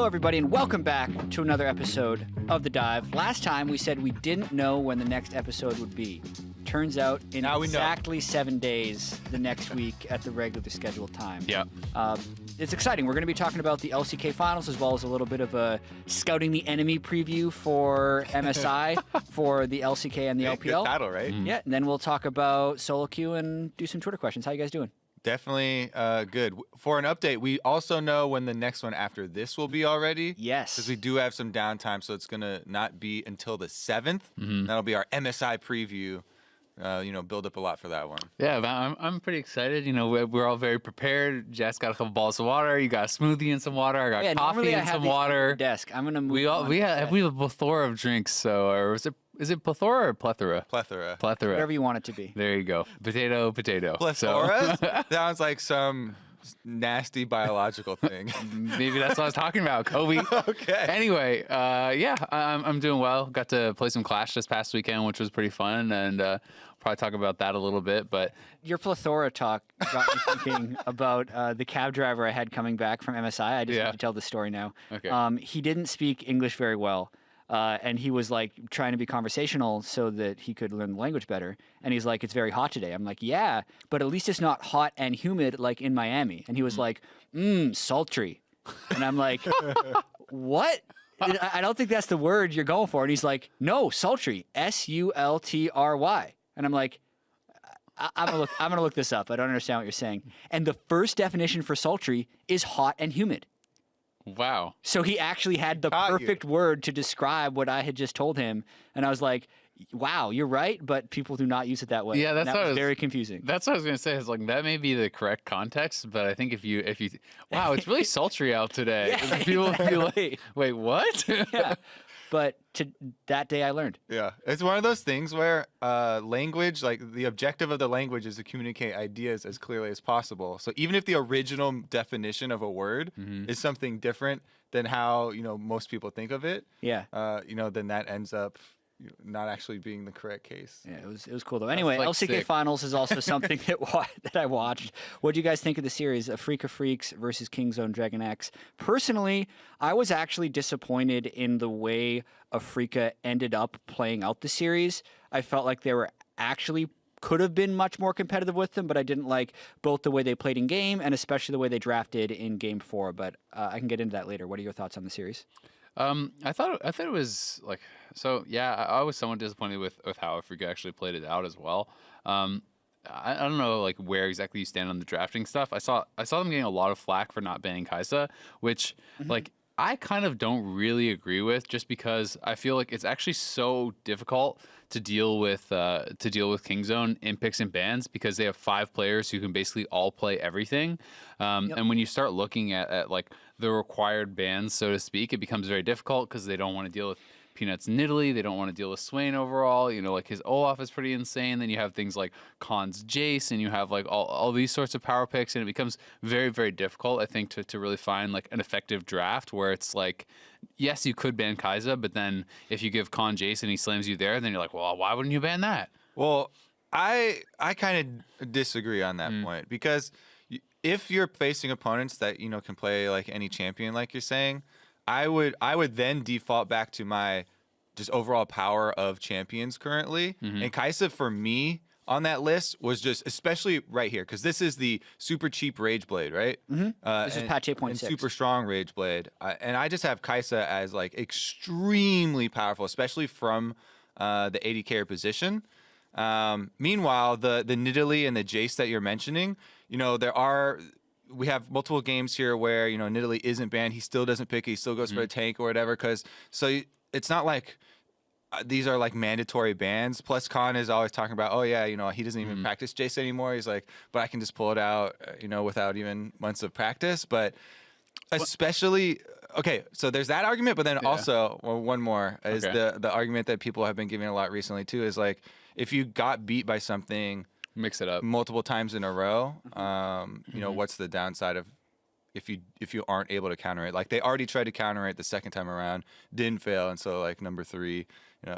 everybody, and welcome back to another episode of The Dive. Last time we said we didn't know when the next episode would be. Turns out in exactly 7 days, the next week at the regularly scheduled time. Yeah. It's exciting. We're going to be talking about the LCK Finals as well as a little bit of a scouting the enemy preview for MSI for the LCK and the LPL. Good title, right? Mm-hmm. Yeah, and then we'll talk about solo queue and do some Twitter questions. How you guys doing? Definitely good. For an update, we also know when the next one after this will be already. Yes. Because we do have some downtime, so it's going to not be until the 7th. That'll be our MSI preview. Build up a lot for that one. Yeah, I'm pretty excited. You know, we're all very prepared. Jess got a couple balls of water. You got a smoothie and some water. I got coffee and some water. Desk. I'm gonna move. We have a plethora of drinks. So, or is it plethora or plethora? Plethora. Whatever you want it to be. There you go. Potato. Plethora? Sounds like some nasty biological thing. Maybe that's what I was talking about, Kobe. Okay. Anyway, I'm doing well. Got to play some Clash this past weekend, which was pretty fun, and probably talk about that a little bit. But your plethora talk got me thinking about the cab driver I had coming back from MSI. I just need to tell the story now. Okay. He didn't speak English very well. And he was like trying to be conversational so that he could learn the language better. And he's like, it's very hot today. I'm like, yeah, but at least it's not hot and humid like in Miami. And he was like, sultry. And I'm like, what? I don't think that's the word you're going for. And he's like, no, sultry, S-U-L-T-R-Y. And I'm like, I'm gonna look this up. I don't understand what you're saying. And the first definition for sultry is hot and humid. Wow. So he actually had the perfect word to describe what I had just told him. And I was like, wow, you're right, but people do not use it that way. Yeah, that was very confusing. That's what I was going to say. Is like that may be the correct context, but I think if you wow, it's really sultry out today. Yeah, people feel like, wait, what? Yeah. But that day I learned. Yeah. It's one of those things where language, like the objective of the language is to communicate ideas as clearly as possible. So even if the original definition of a word is something different than how, most people think of it, then that ends up not actually being the correct case. Yeah, it was cool though. Anyway, like LCK Finals is also something that I watched. What do you guys think of the series? Afrika Freaks versus Kingzone Dragon X. Personally, I was actually disappointed in the way Afrika ended up playing out the series. I felt like they were actually could have been much more competitive with them, but I didn't like both the way they played in game and especially the way they drafted in Game 4. But I can get into that later. What are your thoughts on the series? I thought it was like, so yeah, I was somewhat disappointed with how Afrika actually played it out as well. I don't know like where exactly you stand on the drafting stuff. I saw them getting a lot of flack for not banning Kai'Sa, which like I kind of don't really agree with, just because I feel like it's actually so difficult to deal with Kingzone in picks and bans, because they have 5 players who can basically all play everything. And when you start looking at like the required bans, so to speak, it becomes very difficult because they don't want to deal with Peanuts Nidalee. They don't want to deal with Swain overall. Like his Olaf is pretty insane. Then you have things like Khan's Jace, and you have like all these sorts of power picks, and it becomes very, very difficult, I think, to really find like an effective draft where it's like, yes, you could ban Kai'Sa, but then if you give Khan Jace and he slams you there, then you're like, well, why wouldn't you ban that? Well, I kind of disagree on that point, because if you're facing opponents that can play like any champion, like you're saying, I would then default back to my just overall power of champions currently. And Kai'Sa for me on that list was just, especially right here, because this is the super cheap Rage Blade, right? This is patch 8.6. And super strong Rage Blade. And I just have Kai'Sa as like extremely powerful, especially from the AD carry position. Meanwhile, the Nidalee and the Jace that you're mentioning, we have multiple games here where, Nidalee isn't banned. He still doesn't pick it. He still goes for a tank or whatever. So it's not like these are like mandatory bans. Plus, Khan is always talking about, he doesn't even practice Jace anymore. He's like, but I can just pull it out, without even months of practice. But especially, okay, so there's that argument. But then also, one more is the argument that people have been giving a lot recently too, is like, if you got beat by something, mix it up multiple times in a row, what's the downside of if you aren't able to counter it? Like, they already tried to counter it the second time around, didn't fail, and so like number 3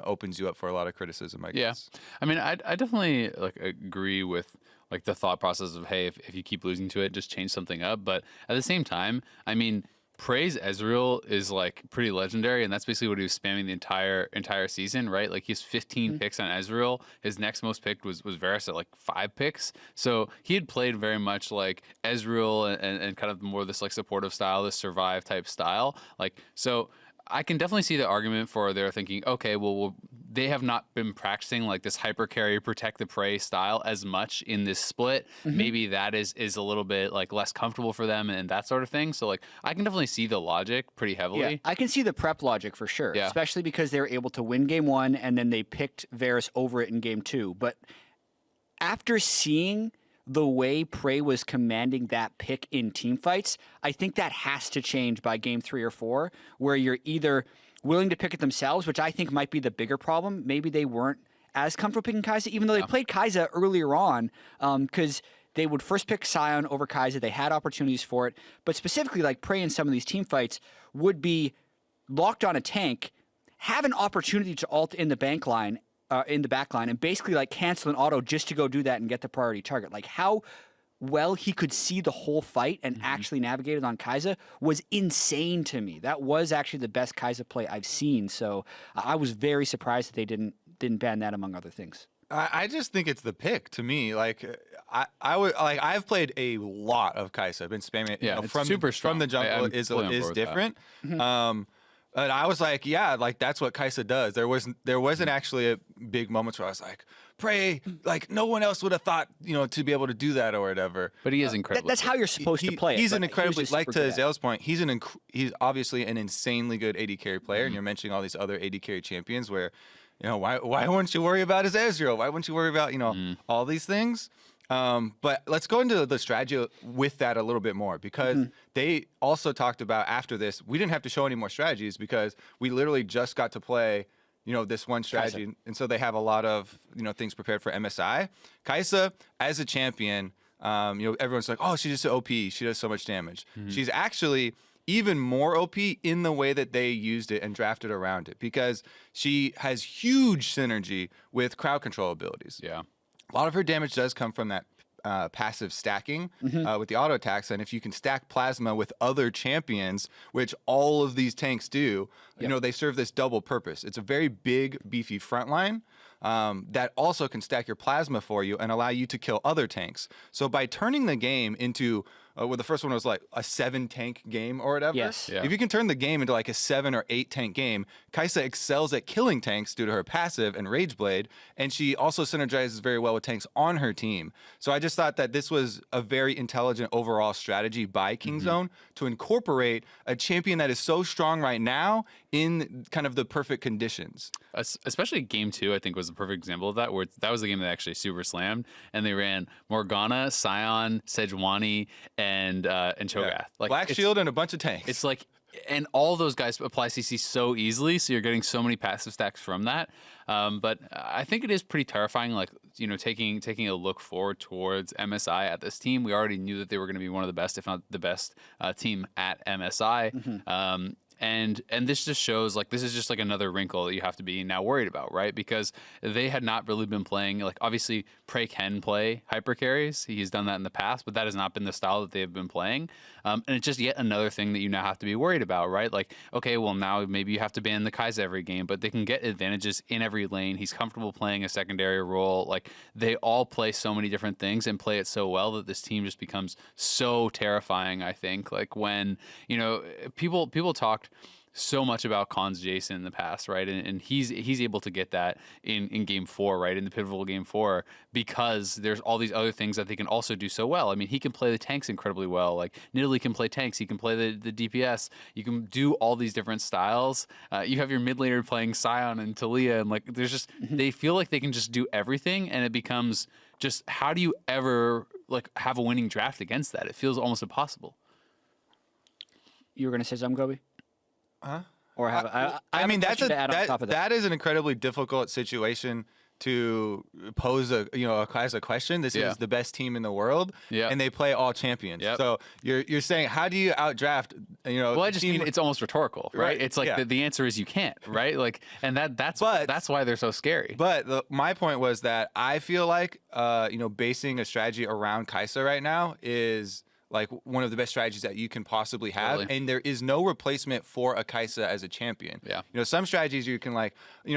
opens you up for a lot of criticism, I guess. I mean, I definitely like agree with like the thought process of, hey, if you keep losing to it, just change something up. But at the same time, I mean, Praise Ezreal is like pretty legendary, and that's basically what he was spamming the entire season, right? Like he has 15 picks on Ezreal. His next most picked was Varus at like 5 picks. So he had played very much like Ezreal and kind of more this like supportive style, this survive type style. Like so I can definitely see the argument for they're thinking, okay, well, they have not been practicing like this hyper carry, protect the prey style as much in this split. Maybe that is a little bit like less comfortable for them and that sort of thing. So like I can definitely see the logic pretty heavily. Yeah, I can see the prep logic for sure, Yeah. especially because they were able to win game 1 and then they picked Varus over it in game 2. But after seeing the way Prey was commanding that pick in team fights, I think that has to change by game 3 or 4, where you're either willing to pick it themselves, which I think might be the bigger problem. Maybe they weren't as comfortable picking Kai'Sa, even though they played Kai'Sa earlier on, because they would first pick Sion over Kai'Sa. They had opportunities for it, but specifically like Prey in some of these team fights would be locked on a tank, have an opportunity to ult in the back line, and basically like cancel an auto just to go do that and get the priority target. Like how well he could see the whole fight and actually navigate it on Kai'Sa was insane to me. That was actually the best Kai'Sa play I've seen. So I was very surprised that they didn't ban that among other things. I just think it's the pick to me. Like I would like I've played a lot of Kai'Sa. I've been spamming it. Yeah, you know, it's from super from strong. the jungle I'm is fully on board with that. different. And I was like, yeah, like that's what Kai'Sa does. There wasn't actually a big moment where I was like, pray, like no one else would have thought, to be able to do that or whatever. But he is incredible. That's how you're supposed to play it. He's but an he was incredibly, just like super to good at it. Zale's point, he's obviously an insanely good AD carry player. And you're mentioning all these other AD carry champions where, why wouldn't you worry about his Ezreal? Why wouldn't you worry about, all these things? But let's go into the strategy with that a little bit more, because they also talked about after this, we didn't have to show any more strategies because we literally just got to play, this one strategy. And so they have a lot of, things prepared for MSI. Kai'Sa, as a champion, everyone's like, oh, she's just OP. She does so much damage. She's actually even more OP in the way that they used it and drafted around it, because she has huge synergy with crowd control abilities. Yeah. A lot of her damage does come from that passive stacking with the auto attacks, and if you can stack plasma with other champions, which all of these tanks do, they serve this double purpose. It's a very big, beefy front line that also can stack your plasma for you and allow you to kill other tanks. So by turning the game into well, the first one was like a 7-tank game or whatever. Yes. Yeah. If you can turn the game into like a 7 or 8-tank game, Kai'Sa excels at killing tanks due to her passive and Rage Blade, and she also synergizes very well with tanks on her team. So I just thought that this was a very intelligent overall strategy by Kingzone to incorporate a champion that is so strong right now in kind of the perfect conditions. Especially game 2, I think, was a perfect example of that, where that was the game that actually super slammed, and they ran Morgana, Sion, Sejuani, and Cho'Gath. Yeah. Like Black Shield and a bunch of tanks. It's like, and all those guys apply CC so easily, so you're getting so many passive stacks from that. But I think it is pretty terrifying, like, taking a look forward towards MSI at this team. We already knew that they were going to be one of the best, if not the best, team at MSI. And this just shows, like, this is just like another wrinkle that you have to be now worried about, right? Because they had not really been playing, like, obviously Prey can play hyper carries. He's done that in the past, but that has not been the style that they have been playing. And it's just yet another thing that you now have to be worried about, right? Like, okay, well, now maybe you have to ban the Kai'Sa every game, but they can get advantages in every lane. He's comfortable playing a secondary role. Like, they all play so many different things and play it so well that this team just becomes so terrifying, I think. Like, when, people talked so much about Khan's Jason in the past, right? And he's able to get that in game 4, right? In the pivotal game 4, because there's all these other things that they can also do so well. I mean, he can play the tanks incredibly well. Like, Nidalee can play tanks. He can play the DPS. You can do all these different styles. You have your mid laner playing Sion and Talia, and like, there's just, they feel like they can just do everything, and it becomes just, how do you ever like have a winning draft against that? It feels almost impossible. You were going to say something, Kobe? Huh? Or have I mean, that's that is an incredibly difficult situation to pose a as a question. This is the best team in the world, and they play all champions. So you're saying, how do you outdraft? Well, I just mean it's almost rhetorical, right? It's like the answer is you can't, right? Like, and that's why they're so scary. But my point was that I feel like basing a strategy around Kai'Sa right now is like one of the best strategies that you can possibly have, Totally. and there is no replacement for a Kai'Sa as a champion. Yeah. Some strategies you can like,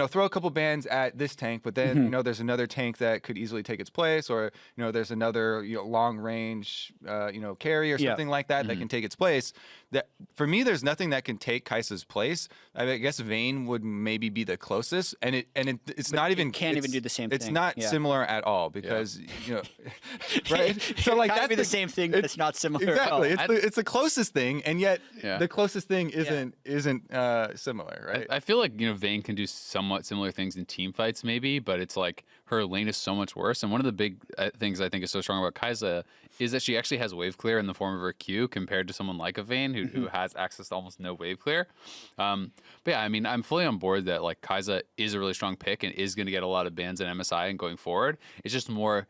throw a couple bans at this tank, but then there's another tank that could easily take its place, or there's another long range carry or something like that that can take its place. That for me, there's nothing that can take Kai'Sa's place. I guess Vayne would maybe be the closest, and it's not even can't even do the same It's thing. not similar at all because right. So like That'd that's be the same thing, but it's not similar at all. Exactly. It's the closest thing, and yet Yeah. the closest thing isn't similar, right? I feel like Vayne can do somewhat similar things in team fights, maybe, but it's like her lane is so much worse. And one of the big things I think is so strong about Kai'Sa is that she actually has wave clear in the form of her Q compared to someone like a Vayne who has access to almost no wave clear. But yeah, I mean, I'm fully on board that like Kai'Sa is a really strong pick and is going to get a lot of bans in MSI and going forward. It's just more.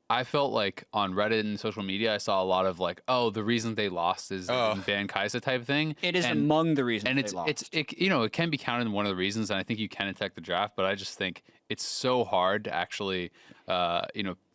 I felt like on Reddit and social media, I saw a lot of like, oh, the reason they lost is ban Kai'Sa type thing. It is among the reasons and they lost. it can be counted in one of the reasons, and I think you can attack the draft, but I just think it's so hard to actually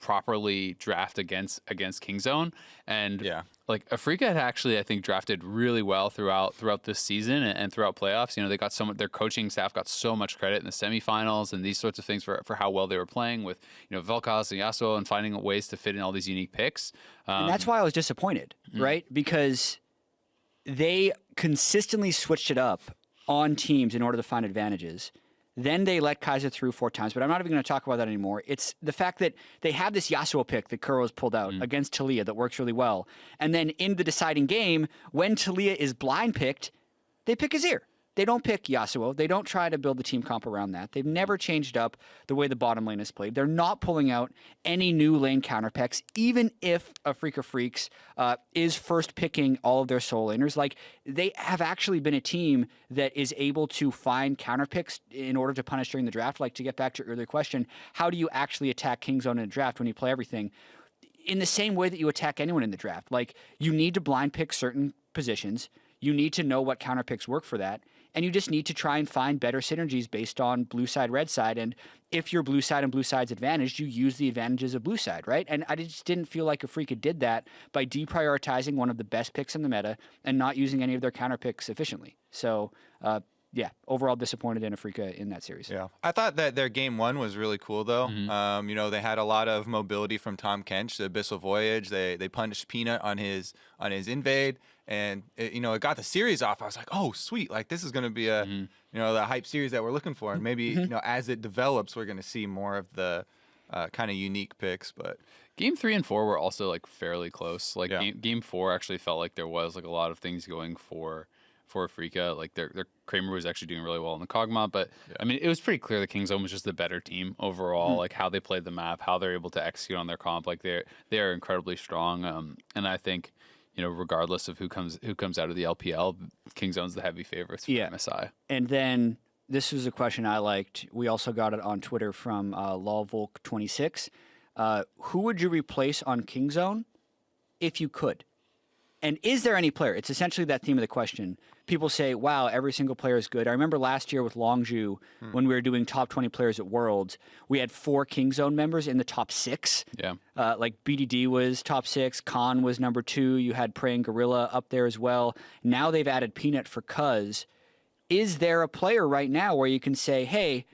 properly draft against Kingzone. And like Afrika had actually, I think, drafted really well throughout this season and throughout playoffs. They got their coaching staff got so much credit in the semifinals and these sorts of things for how well they were playing with Vel'Koz and Yasuo and finding ways to fit in all these unique picks. And that's why I was disappointed, right? Because they consistently switched it up on teams in order to find advantages. Then they let Kai'Sa through 4 times, but I'm not even going to talk about that anymore. It's the fact that they have this Yasuo pick that Kuro's pulled out against Taliyah that works really well. And then in the deciding game, when Taliyah is blind picked, they pick Azir. They don't pick Yasuo. They don't try to build the team comp around that. They've never changed up the way the bottom lane is played. They're not pulling out any new lane counter picks, even if Afrika Freaks is first picking all of their soul laners. Like, they have actually been a team that is able to find counter picks in order to punish during the draft. Like, to get back to your earlier question, how do you actually attack Kingzone in a draft when you play everything? In the same way that you attack anyone in the draft. Like, you need to blind pick certain positions. You need to know what counter picks work for that. And you just need to try and find better synergies based on blue side, red side. And if your blue side and blue side's advantaged, you use the advantages of blue side, right? And I just didn't feel like Afrika did that by deprioritizing one of the best picks in the meta and not using any of their counter picks efficiently. So, overall disappointed in Afrika in that series. Yeah, I thought that their game 1 was really cool though. They had a lot of mobility from Tom Kench, the Abyssal Voyage. They punished Peanut on his invade, and it got the series off. I was like, oh sweet, like this is going to be a the hype series that we're looking for, and maybe as it develops, we're going to see more of the kind of unique picks. But Game 3 and 4 were also like fairly close. Like game 4 actually felt like there was like a lot of things going for Afrika. Like their Kramer was actually doing really well in the Kog'Maw, but I mean, it was pretty clear that Kingzone was just the better team overall. Like how they played the map, how they're able to execute on their comp. Like they are incredibly strong. And I think regardless of who comes out of the LPL, Kingzone's the heavy favorites for MSI. And then this was a question I liked. We also got it on Twitter from LawVolk26. Who would you replace on Kingzone if you could? And is there any player? It's essentially that theme of the question. People say, wow, every single player is good. I remember last year with Longju, when we were doing top 20 players at Worlds, we had 4 Kingzone members in the top 6. Yeah. Like BDD was top 6, Khan was number 2, you had Praying Gorilla up there as well. Now they've added Peanut for Cuz. Is there a player right now where you can say, hey,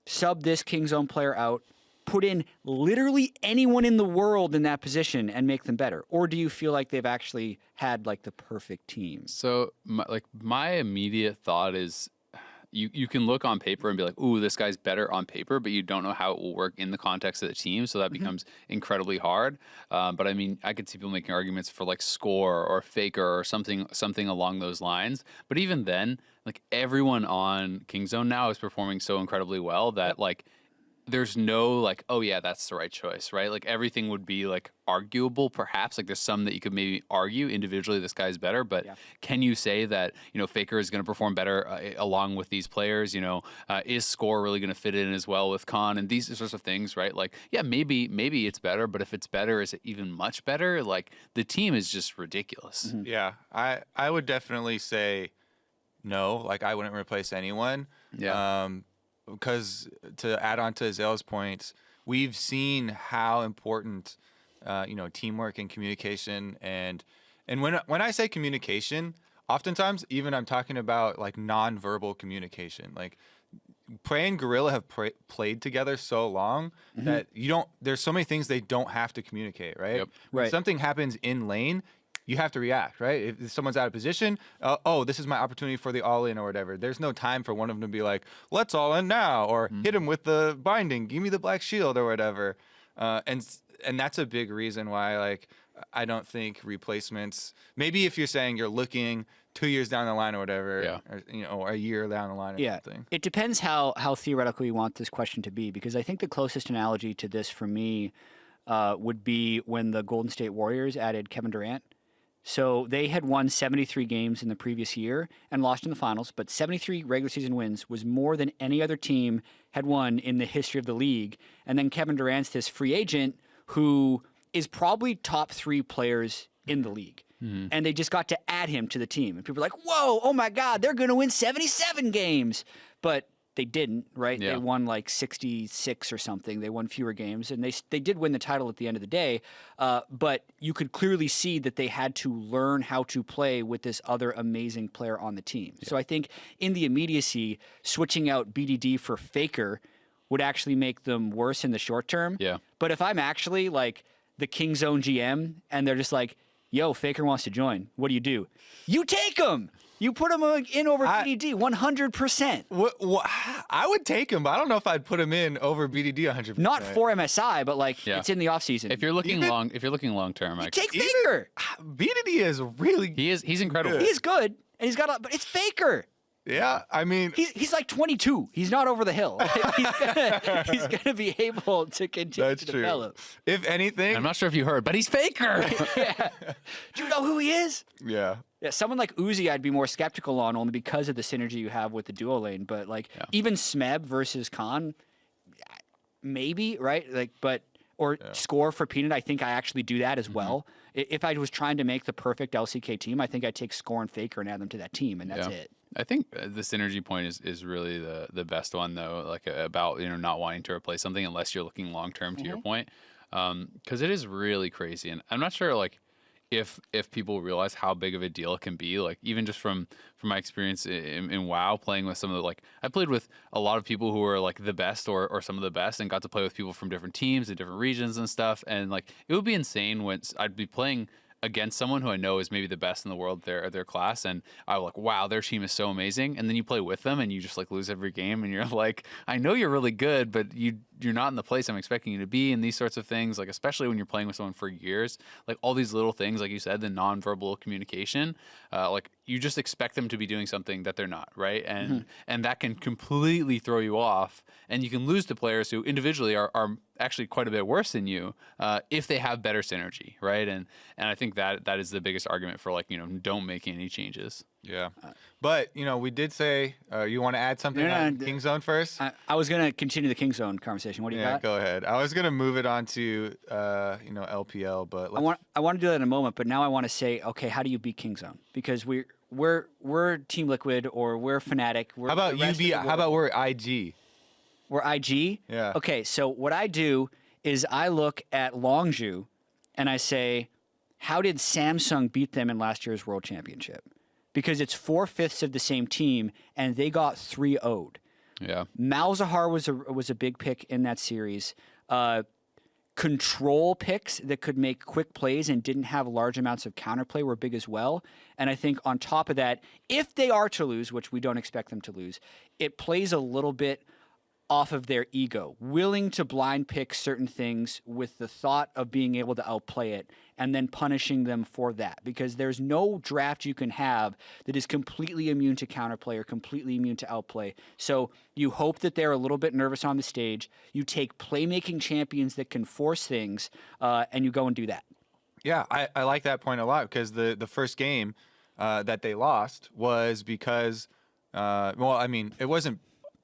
sub this Kingzone player out, put in literally anyone in the world in that position and make them better? Or do you feel like they've actually had like the perfect team? So my immediate thought is you can look on paper and be like, ooh, this guy's better on paper, but you don't know how it will work in the context of the team. So that becomes incredibly hard. But I mean, I could see people making arguments for like Score or Faker or something along those lines. But even then, like everyone on Kingzone now is performing so incredibly well that like, there's no like, oh yeah, that's the right choice, right? Like everything would be like arguable, perhaps. Like there's some that you could maybe argue individually this guy's better, but can you say that Faker is going to perform better along with these players? Is Score really going to fit in as well with Khan and these sorts of things, right? Like maybe it's better, but if it's better, is it even much better? Like the team is just ridiculous. Yeah, I would definitely say no. Like I wouldn't replace anyone. Yeah. Because to add on to Zale's points, we've seen how important, teamwork and communication and And when I say communication, oftentimes even I'm talking about like nonverbal communication. Like Prey and Gorilla have played together so long that there's so many things they don't have to communicate, right? Yep. When Right. something happens in lane, you have to react, right? If someone's out of position, oh, this is my opportunity for the all in or whatever. There's no time for one of them to be like, let's all in now, or hit him with the binding, give me the black shield or whatever. And that's a big reason why, like, I don't think replacements. Maybe if you're saying you're looking 2 years down the line or whatever, Yeah. or, or a year down the line or Yeah, something. it depends how theoretical you want this question to be, because I think the closest analogy to this for me would be when the Golden State Warriors added Kevin Durant. So they had won 73 games in the previous year and lost in the finals, but 73 regular season wins was more than any other team had won in the history of the league. And then Kevin Durant's this free agent who is probably top 3 players in the league. And they just got to add him to the team. And people were like, whoa, oh my God, they're going to win 77 games. But they didn't, right? Yeah. They won like 66 or something. They won fewer games. And they did win the title at the end of the day. But you could clearly see that they had to learn how to play with this other amazing player on the team. So I think in the immediacy, switching out BDD for Faker would actually make them worse in the short term. Yeah. But if I'm actually like the King Zone GM and they're just like, yo, Faker wants to join, what do? You take him. You put him in over BDD 100%. What, I would take him, but I don't know if I'd put him in over BDD 100%. Not for MSI, but like Yeah. it's in the offseason. If you're looking long term, Take Faker. BDD is really, he's incredible. He's good, and he's got but it's Faker. yeah. I mean, He's like 22. He's not over the hill. he's gonna be able to continue that's to true. develop. If anything, I'm not sure if you heard, but he's Faker. Do you know who he is? yeah. Yeah, someone like Uzi, I'd be more skeptical on only because of the synergy you have with the duo lane. But like even Smeb versus Khan, maybe right? Like, but or score for Peanut. I think I actually do that as well. If I was trying to make the perfect LCK team, I think I'd take Score and Faker and add them to that team, and that's it. I think the synergy point is really the best one though, like about not wanting to replace something unless you're looking long term to your point, because it is really crazy, and I'm not sure like if people realize how big of a deal it can be, like even just from my experience in WoW, playing with some of the I played with a lot of people who were like the best or some of the best, and got to play with people from different teams and different regions and stuff, and like it would be insane when I'd be playing against someone who I know is maybe the best in the world at their class, and I'm like, wow, their team is so amazing, and then you play with them and you just like lose every game, and you're like, I know you're really good, but you're not in the place I'm expecting you to be, and these sorts of things, like especially when you're playing with someone for years, like all these little things, like you said, the nonverbal communication, like you just expect them to be doing something that they're not, right? And and that can completely throw you off, and you can lose to players who individually are actually quite a bit worse than you if they have better synergy, right? And I think that is the biggest argument for like don't make any changes. Yeah. But, we did say, you want to add something on King Zone first? I was gonna continue the King Zone conversation. What do you got? Go ahead. I was going to move it on to, LPL, but I want to do that in a moment, but now I want to say, okay, how do you beat King Zone? Because we're Team Liquid or we're Fnatic. how about how about we're IG? We're IG? Yeah. Okay, so what I do is I look at Longzhu and I say, how did Samsung beat them in last year's World Championship? Because it's 4/5 of the same team, and they got 3-0'd. Yeah. Malzahar was a big pick in that series. Control picks that could make quick plays and didn't have large amounts of counterplay were big as well. And I think on top of that, if they are to lose, which we don't expect them to lose, it plays a little bit off of their ego, willing to blind pick certain things with the thought of being able to outplay it and then punishing them for that. Because there's no draft you can have that is completely immune to counterplay or completely immune to outplay. So you hope that they're a little bit nervous on the stage. You take playmaking champions that can force things, and you go and do that. Yeah, I like that point a lot because the first game that they lost was because, it wasn't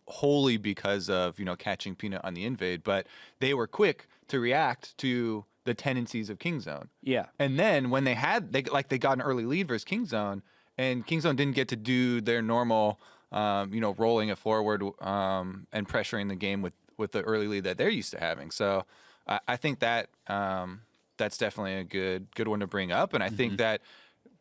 wholly because of catching Peanut on the invade, but they were quick to react to the tendencies of Kingzone. Yeah. And then when they got an early lead versus Kingzone, and Kingzone didn't get to do their normal rolling it forward and pressuring the game with the early lead that they're used to having. So I think that that's definitely a good one to bring up, and I think that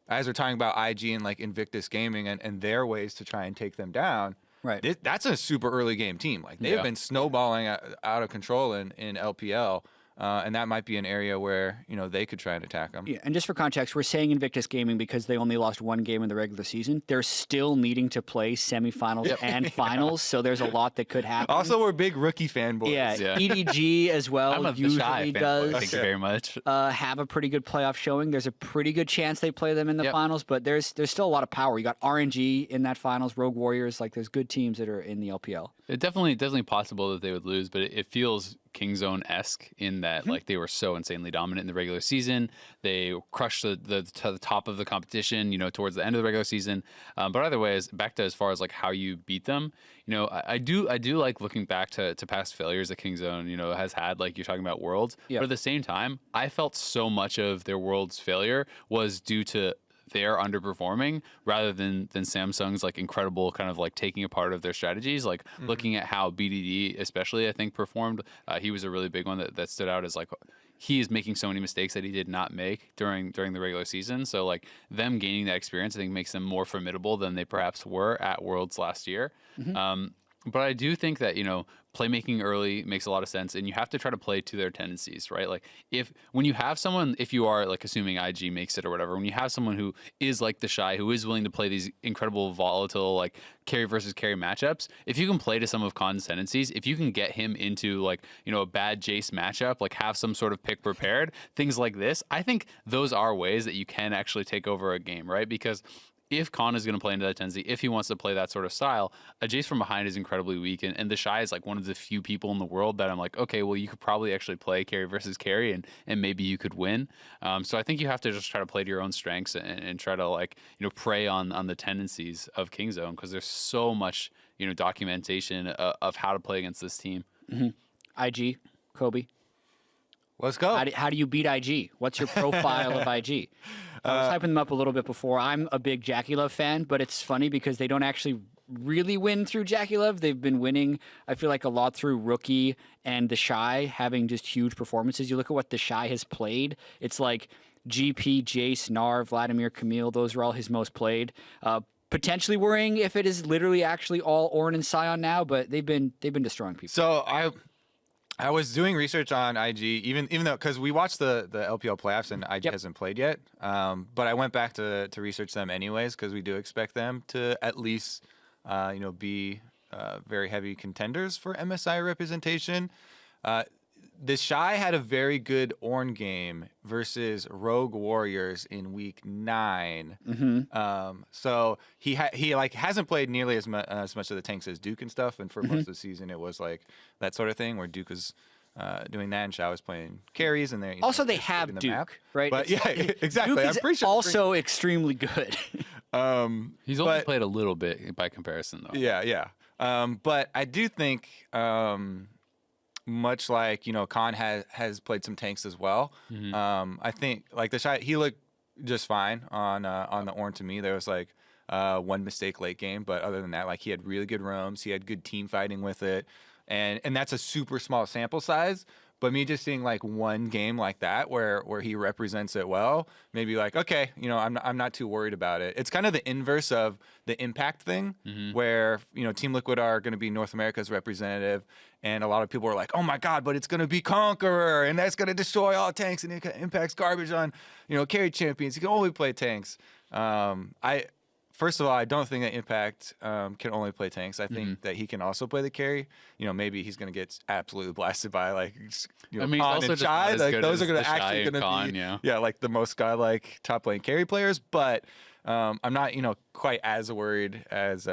as we're talking about IG and like Invictus Gaming and their ways to try and take them down. Right. That's a super early game team. Like they've been snowballing out of control in LPL. And that might be an area where, they could try and attack them. Yeah, and just for context, we're saying Invictus Gaming because they only lost one game in the regular season. They're still needing to play semifinals and finals, so there's a lot that could happen. Also, we're big rookie fanboys. Yeah, EDG as well usually does. Thank you very much. Have a pretty good playoff showing. There's a pretty good chance they play them in the finals, but there's still a lot of power. You got RNG in that finals, Rogue Warriors. Like, there's good teams that are in the LPL. It's definitely possible that they would lose, but it feels Kingzone-esque in that like they were so insanely dominant in the regular season. They crushed the top of the competition, towards the end of the regular season. But either way, back to as far as like how you beat them, I do like looking back to past failures that Kingzone, has had. Like you're talking about Worlds, but at the same time, I felt so much of their Worlds failure was due to they're underperforming rather than Samsung's like incredible kind of like taking a part of their strategies. Like looking at how BDD especially I think performed, he was a really big one that stood out as like he is making so many mistakes that he did not make during the regular season. So like them gaining that experience I think makes them more formidable than they perhaps were at Worlds last year. But I do think that, playmaking early makes a lot of sense, and you have to try to play to their tendencies, right? Like when you have someone, if you are like assuming IG makes it or whatever, when you have someone who is like the Shy, who is willing to play these incredible volatile like carry versus carry matchups, if you can play to some of Khan's tendencies, if you can get him into like, a bad Jace matchup, like have some sort of pick prepared, things like this, I think those are ways that you can actually take over a game, right? Because if Khan is going to play into that tendency, if he wants to play that sort of style, a Jace from behind is incredibly weak. And the Shy is like one of the few people in the world that I'm like, okay, well, you could probably actually play carry versus carry and maybe you could win. So I think you have to just try to play to your own strengths and try to like, prey on the tendencies of Kingzone because there's so much, documentation of how to play against this team. IG, Kobe. Let's go. How do you beat IG? What's your profile of IG? I was hyping them up a little bit before. I'm a big Jackie Love fan, but it's funny because they don't actually really win through Jackie Love. They've been winning, I feel like, a lot through Rookie and the Shy having just huge performances. You look at what the Shy has played, it's like GP, Jace, Gnar, Vladimir, Camille. Those are all his most played. Potentially worrying if it is literally actually all Ornn and Sion now, but they've been destroying people. So I was doing research on IG, even though because we watched the LPL playoffs and IG hasn't played yet. But I went back to research them anyways because we do expect them to at least be very heavy contenders for MSI representation. The Shy had a very good Ornn game versus Rogue Warriors in week 9. So he like hasn't played nearly as much of the tanks as Duke and stuff. And for most of the season, it was like that sort of thing where Duke was doing that and Shy was playing carries. And they also they have Duke, map. right? But exactly. Duke I'm is pretty sure also extremely good. He's only played a little bit by comparison, though. Yeah. But I do think. Much like Khan has played some tanks as well. I think like the Shy, he looked just fine on the Ornn to me. There was like one mistake late game, but other than that, like he had really good roams. He had good team fighting with it, and that's a super small sample size. But me just seeing like one game like that where he represents it well, maybe like okay, I'm not too worried about it. It's kind of the inverse of the Impact thing, where Team Liquid are going to be North America's representative, and a lot of people are like, oh my god, but it's going to be Conqueror, and that's going to destroy all tanks, and Impact's garbage on carry champions. You can only play tanks. First of all, I don't think that Impact can only play tanks. I think that he can also play the carry. Maybe he's going to get absolutely blasted by like I mean, Khan also and Shy. Like those are going to actually going going to be like the most Sky-like top lane carry players. But I'm not quite as worried as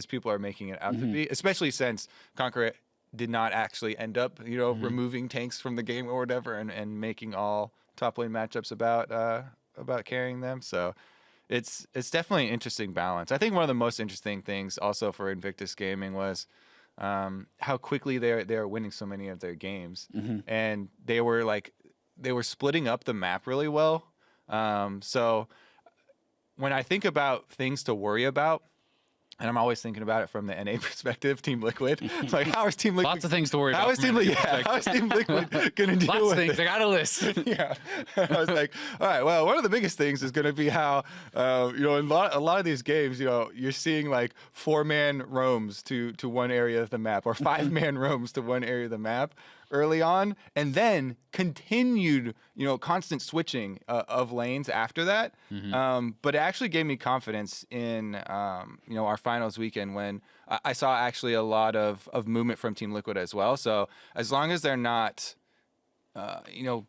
people are making it out to be, especially since Conqueror did not actually end up removing tanks from the game or whatever and making all top lane matchups about carrying them. So. It's definitely an interesting balance. I think one of the most interesting things also for Invictus Gaming was how quickly they're winning so many of their games, and they were splitting up the map really well. So when I think about things to worry about, And I'm always thinking about it from the NA perspective, Team Liquid. It's like, how is Team Liquid? Lots of things to worry How about. is Team Liquid? Yeah, how is Team Liquid gonna deal Lots with of things. it? I got a list. Yeah, I was like, all right. Well, one of the biggest things is going to be how, in a lot of these games, you're seeing like 4-man roams to one area of the map, or 5-man roams to one area of the map early on, and then continued, constant switching of lanes after that. But it actually gave me confidence in, our finals weekend when I saw actually a lot of movement from Team Liquid as well. So as long as they're not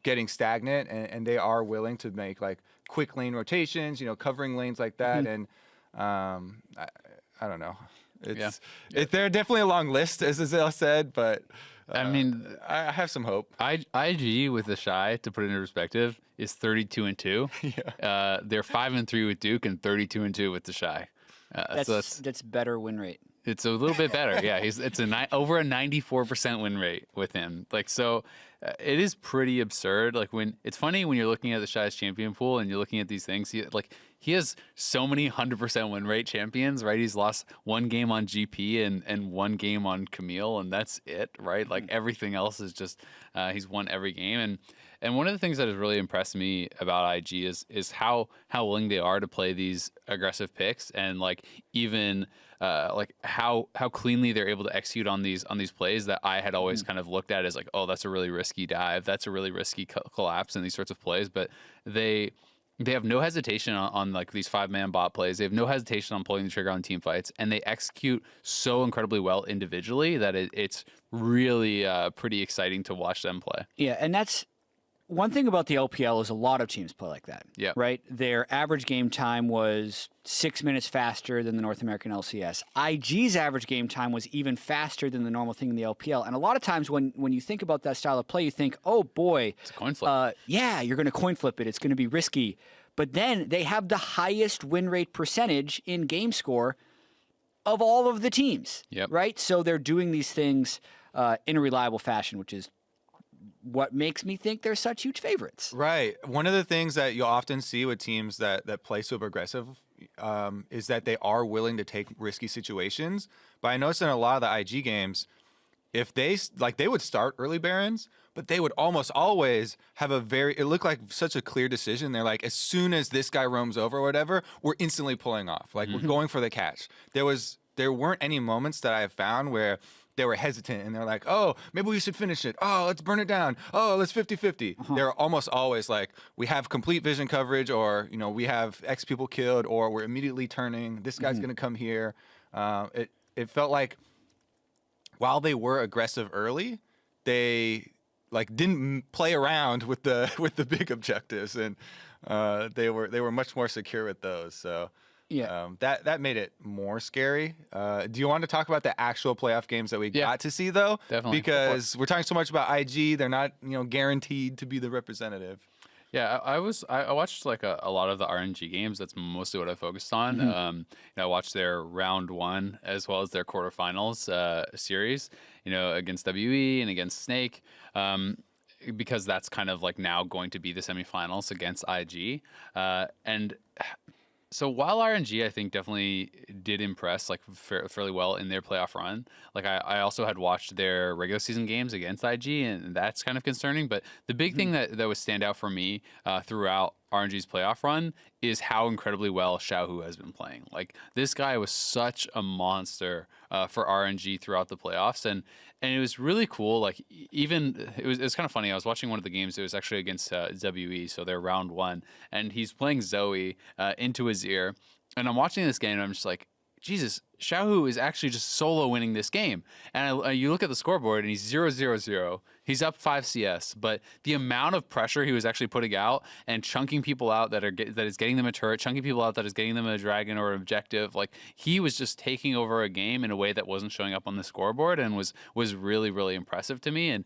getting stagnant and they are willing to make like quick lane rotations, covering lanes like that. And I don't know. They're definitely a long list, as Azale said, but I mean, I have some hope. IG with the Shy, to put it into perspective, is 32-2. Yeah. They're 5-3 with Duke and 32-2 with the Shy. That's better win rate. It's a little bit better. Yeah, it's over a 94% win rate with him. It is pretty absurd. It's funny when you're looking at the Shy's champion pool and you're looking at these things. He has so many 100% win rate champions, right? He's lost one game on GP and one game on Camille, and that's it, right? Everything else is just he's won every game. And one of the things that has really impressed me about IG is how willing they are to play these aggressive picks, and even how cleanly they're able to execute on these plays that I had always kind of looked at as oh, that's a really risky dive, that's a really risky collapse, and these sorts of plays. But they have no hesitation on these 5-man bot plays. They have no hesitation on pulling the trigger on team fights, and they execute so incredibly well individually that it's really pretty exciting to watch them play. Yeah, and that's one thing about the LPL is a lot of teams play like that. Yeah. Right? Their average game time was 6 minutes faster than the North American LCS. IG's average game time was even faster than the normal thing in the LPL. And a lot of times when you think about that style of play, you think, oh boy, it's a coin flip. Yeah, you're going to coin flip it. It's going to be risky. But then they have the highest win rate percentage in game score of all of the teams. Yep. Right? So they're doing these things in a reliable fashion, which is what makes me think they're such huge favorites. Right. One of the things that you'll often see with teams that play super aggressive is that they are willing to take risky situations. But I noticed in a lot of the IG games, if they would start early Barons, but they would almost always have it looked like such a clear decision. They're like, as soon as this guy roams over or whatever, we're instantly pulling off. We're going for the catch. There weren't any moments that I have found where they were hesitant and they're like, oh, maybe we should finish it. Oh, let's burn it down. Oh, let's 50-50. They're almost always like, we have complete vision coverage, or, we have X people killed, or we're immediately turning. This guy's going to come here. It felt like while they were aggressive early, they didn't play around with the big objectives, and they were much more secure with those. So yeah, that made it more scary. Do you want to talk about the actual playoff games that we got to see though? Definitely, because we're talking so much about IG. They're not guaranteed to be the representative. Yeah, I watched a lot of the RNG games. That's mostly what I focused on. I watched their round 1 as well as their quarterfinals series, against WE and against Snake, because that's kind of now going to be the semifinals against IG. And so while RNG, I think, definitely did impress fairly well in their playoff run, I also had watched their regular season games against IG, and that's kind of concerning. But the big thing that would stand out for me throughout RNG's playoff run is how incredibly well Xiaohu has been playing. This guy was such a monster for RNG throughout the playoffs, and it was really cool. It was kind of funny. I was watching one of the games. It was actually against WE, so they're round 1, and he's playing Zoe into his ear, and I'm watching this game, and I'm just like, Jesus, Xiaohu is actually just solo winning this game. And you look at the scoreboard, and he's 0-0-0. He's up 5 CS, but the amount of pressure he was actually putting out and chunking people out that is getting them a turret, chunking people out that is getting them a dragon or an objective, he was just taking over a game in a way that wasn't showing up on the scoreboard, and was really, really impressive to me. And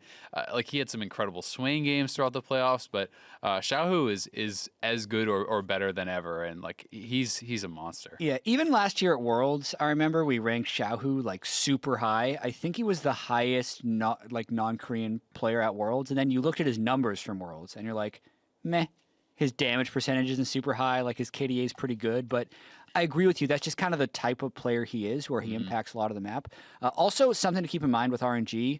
he had some incredible swing games throughout the playoffs, but Xiaohu is as good or better than ever, and he's a monster. Yeah, even last year at Worlds, I remember we ranked Xiaohu super high. I think he was the highest non-Korean player at Worlds, and then you looked at his numbers from Worlds, and you're like, meh. His damage percentage isn't super high. His KDA is pretty good, but I agree with you. That's just kind of the type of player he is, where he impacts a lot of the map. Also, something to keep in mind with RNG,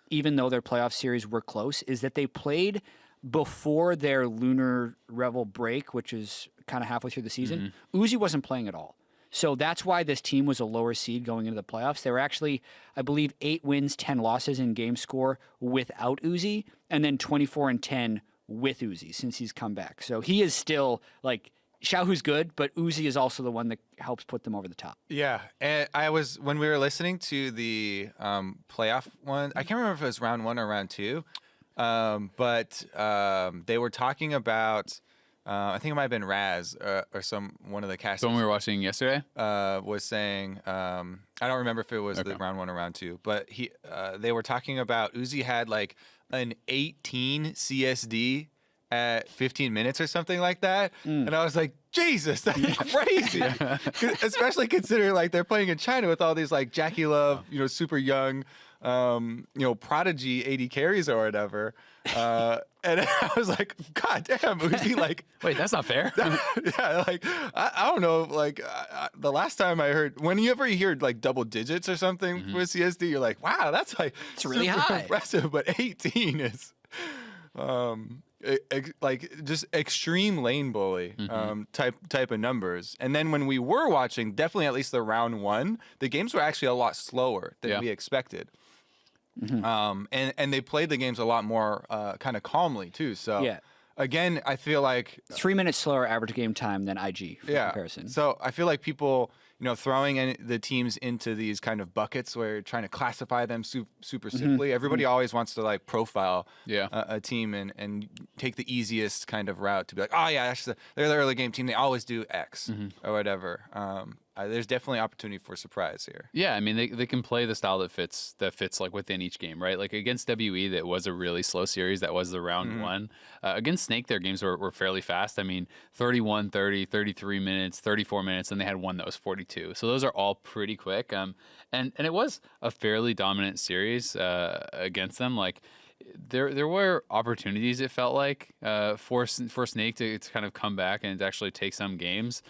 even though their playoff series were close, is that they played before their Lunar Revel break, which is kind of halfway through the season. Uzi wasn't playing at all. So that's why this team was a lower seed going into the playoffs. They were actually, I believe, 8 wins, 10 losses in game score without Uzi, and then 24-10 with Uzi since he's come back. So he is still like, Xiaohu's good, but Uzi is also the one that helps put them over the top. Yeah, and when we were listening to the playoff one, I can't remember if it was round 1 or round 2, but they were talking about, I think it might have been Raz or one of the casters. The one we were watching yesterday was saying, I don't remember if it was the round 1 or round 2, but they were talking about Uzi had like an 18 CSD at 15 minutes or something like that. And I was like, Jesus, that's crazy. Especially considering like they're playing in China with all these like Jackie Love, super young, prodigy AD carries or whatever. And I was like, God damn, Uzi, like, wait, that's not fair. Yeah, like, I don't know, like, the last time I heard, whenever you hear like double digits or something with CSD, you're like, wow, that's like, it's really super high. impressive, but 18 is, like just extreme lane bully type of numbers. And then when we were watching, definitely at least the round 1, the games were actually a lot slower than we expected. And they played the games a lot more kind of calmly too. So again, I feel like 3 minutes slower average game time than IG for comparison. So I feel like people, throwing the teams into these kind of buckets where you're trying to classify them super simply. Everybody always wants to like profile a team and take the easiest kind of route to be like, oh yeah, they're the early game team. They always do X or whatever. There's definitely opportunity for surprise here. Yeah, I mean they can play the style that fits like within each game, right? Like against WE, that was a really slow series. That was the round 1. Against Snake, their games were fairly fast. I mean, 31, 30, 33 minutes, 34 minutes, and they had one that was 42. So those are all pretty quick. And it was a fairly dominant series against them. Like there were opportunities, it felt like, for Snake to kind of come back and to actually take some games.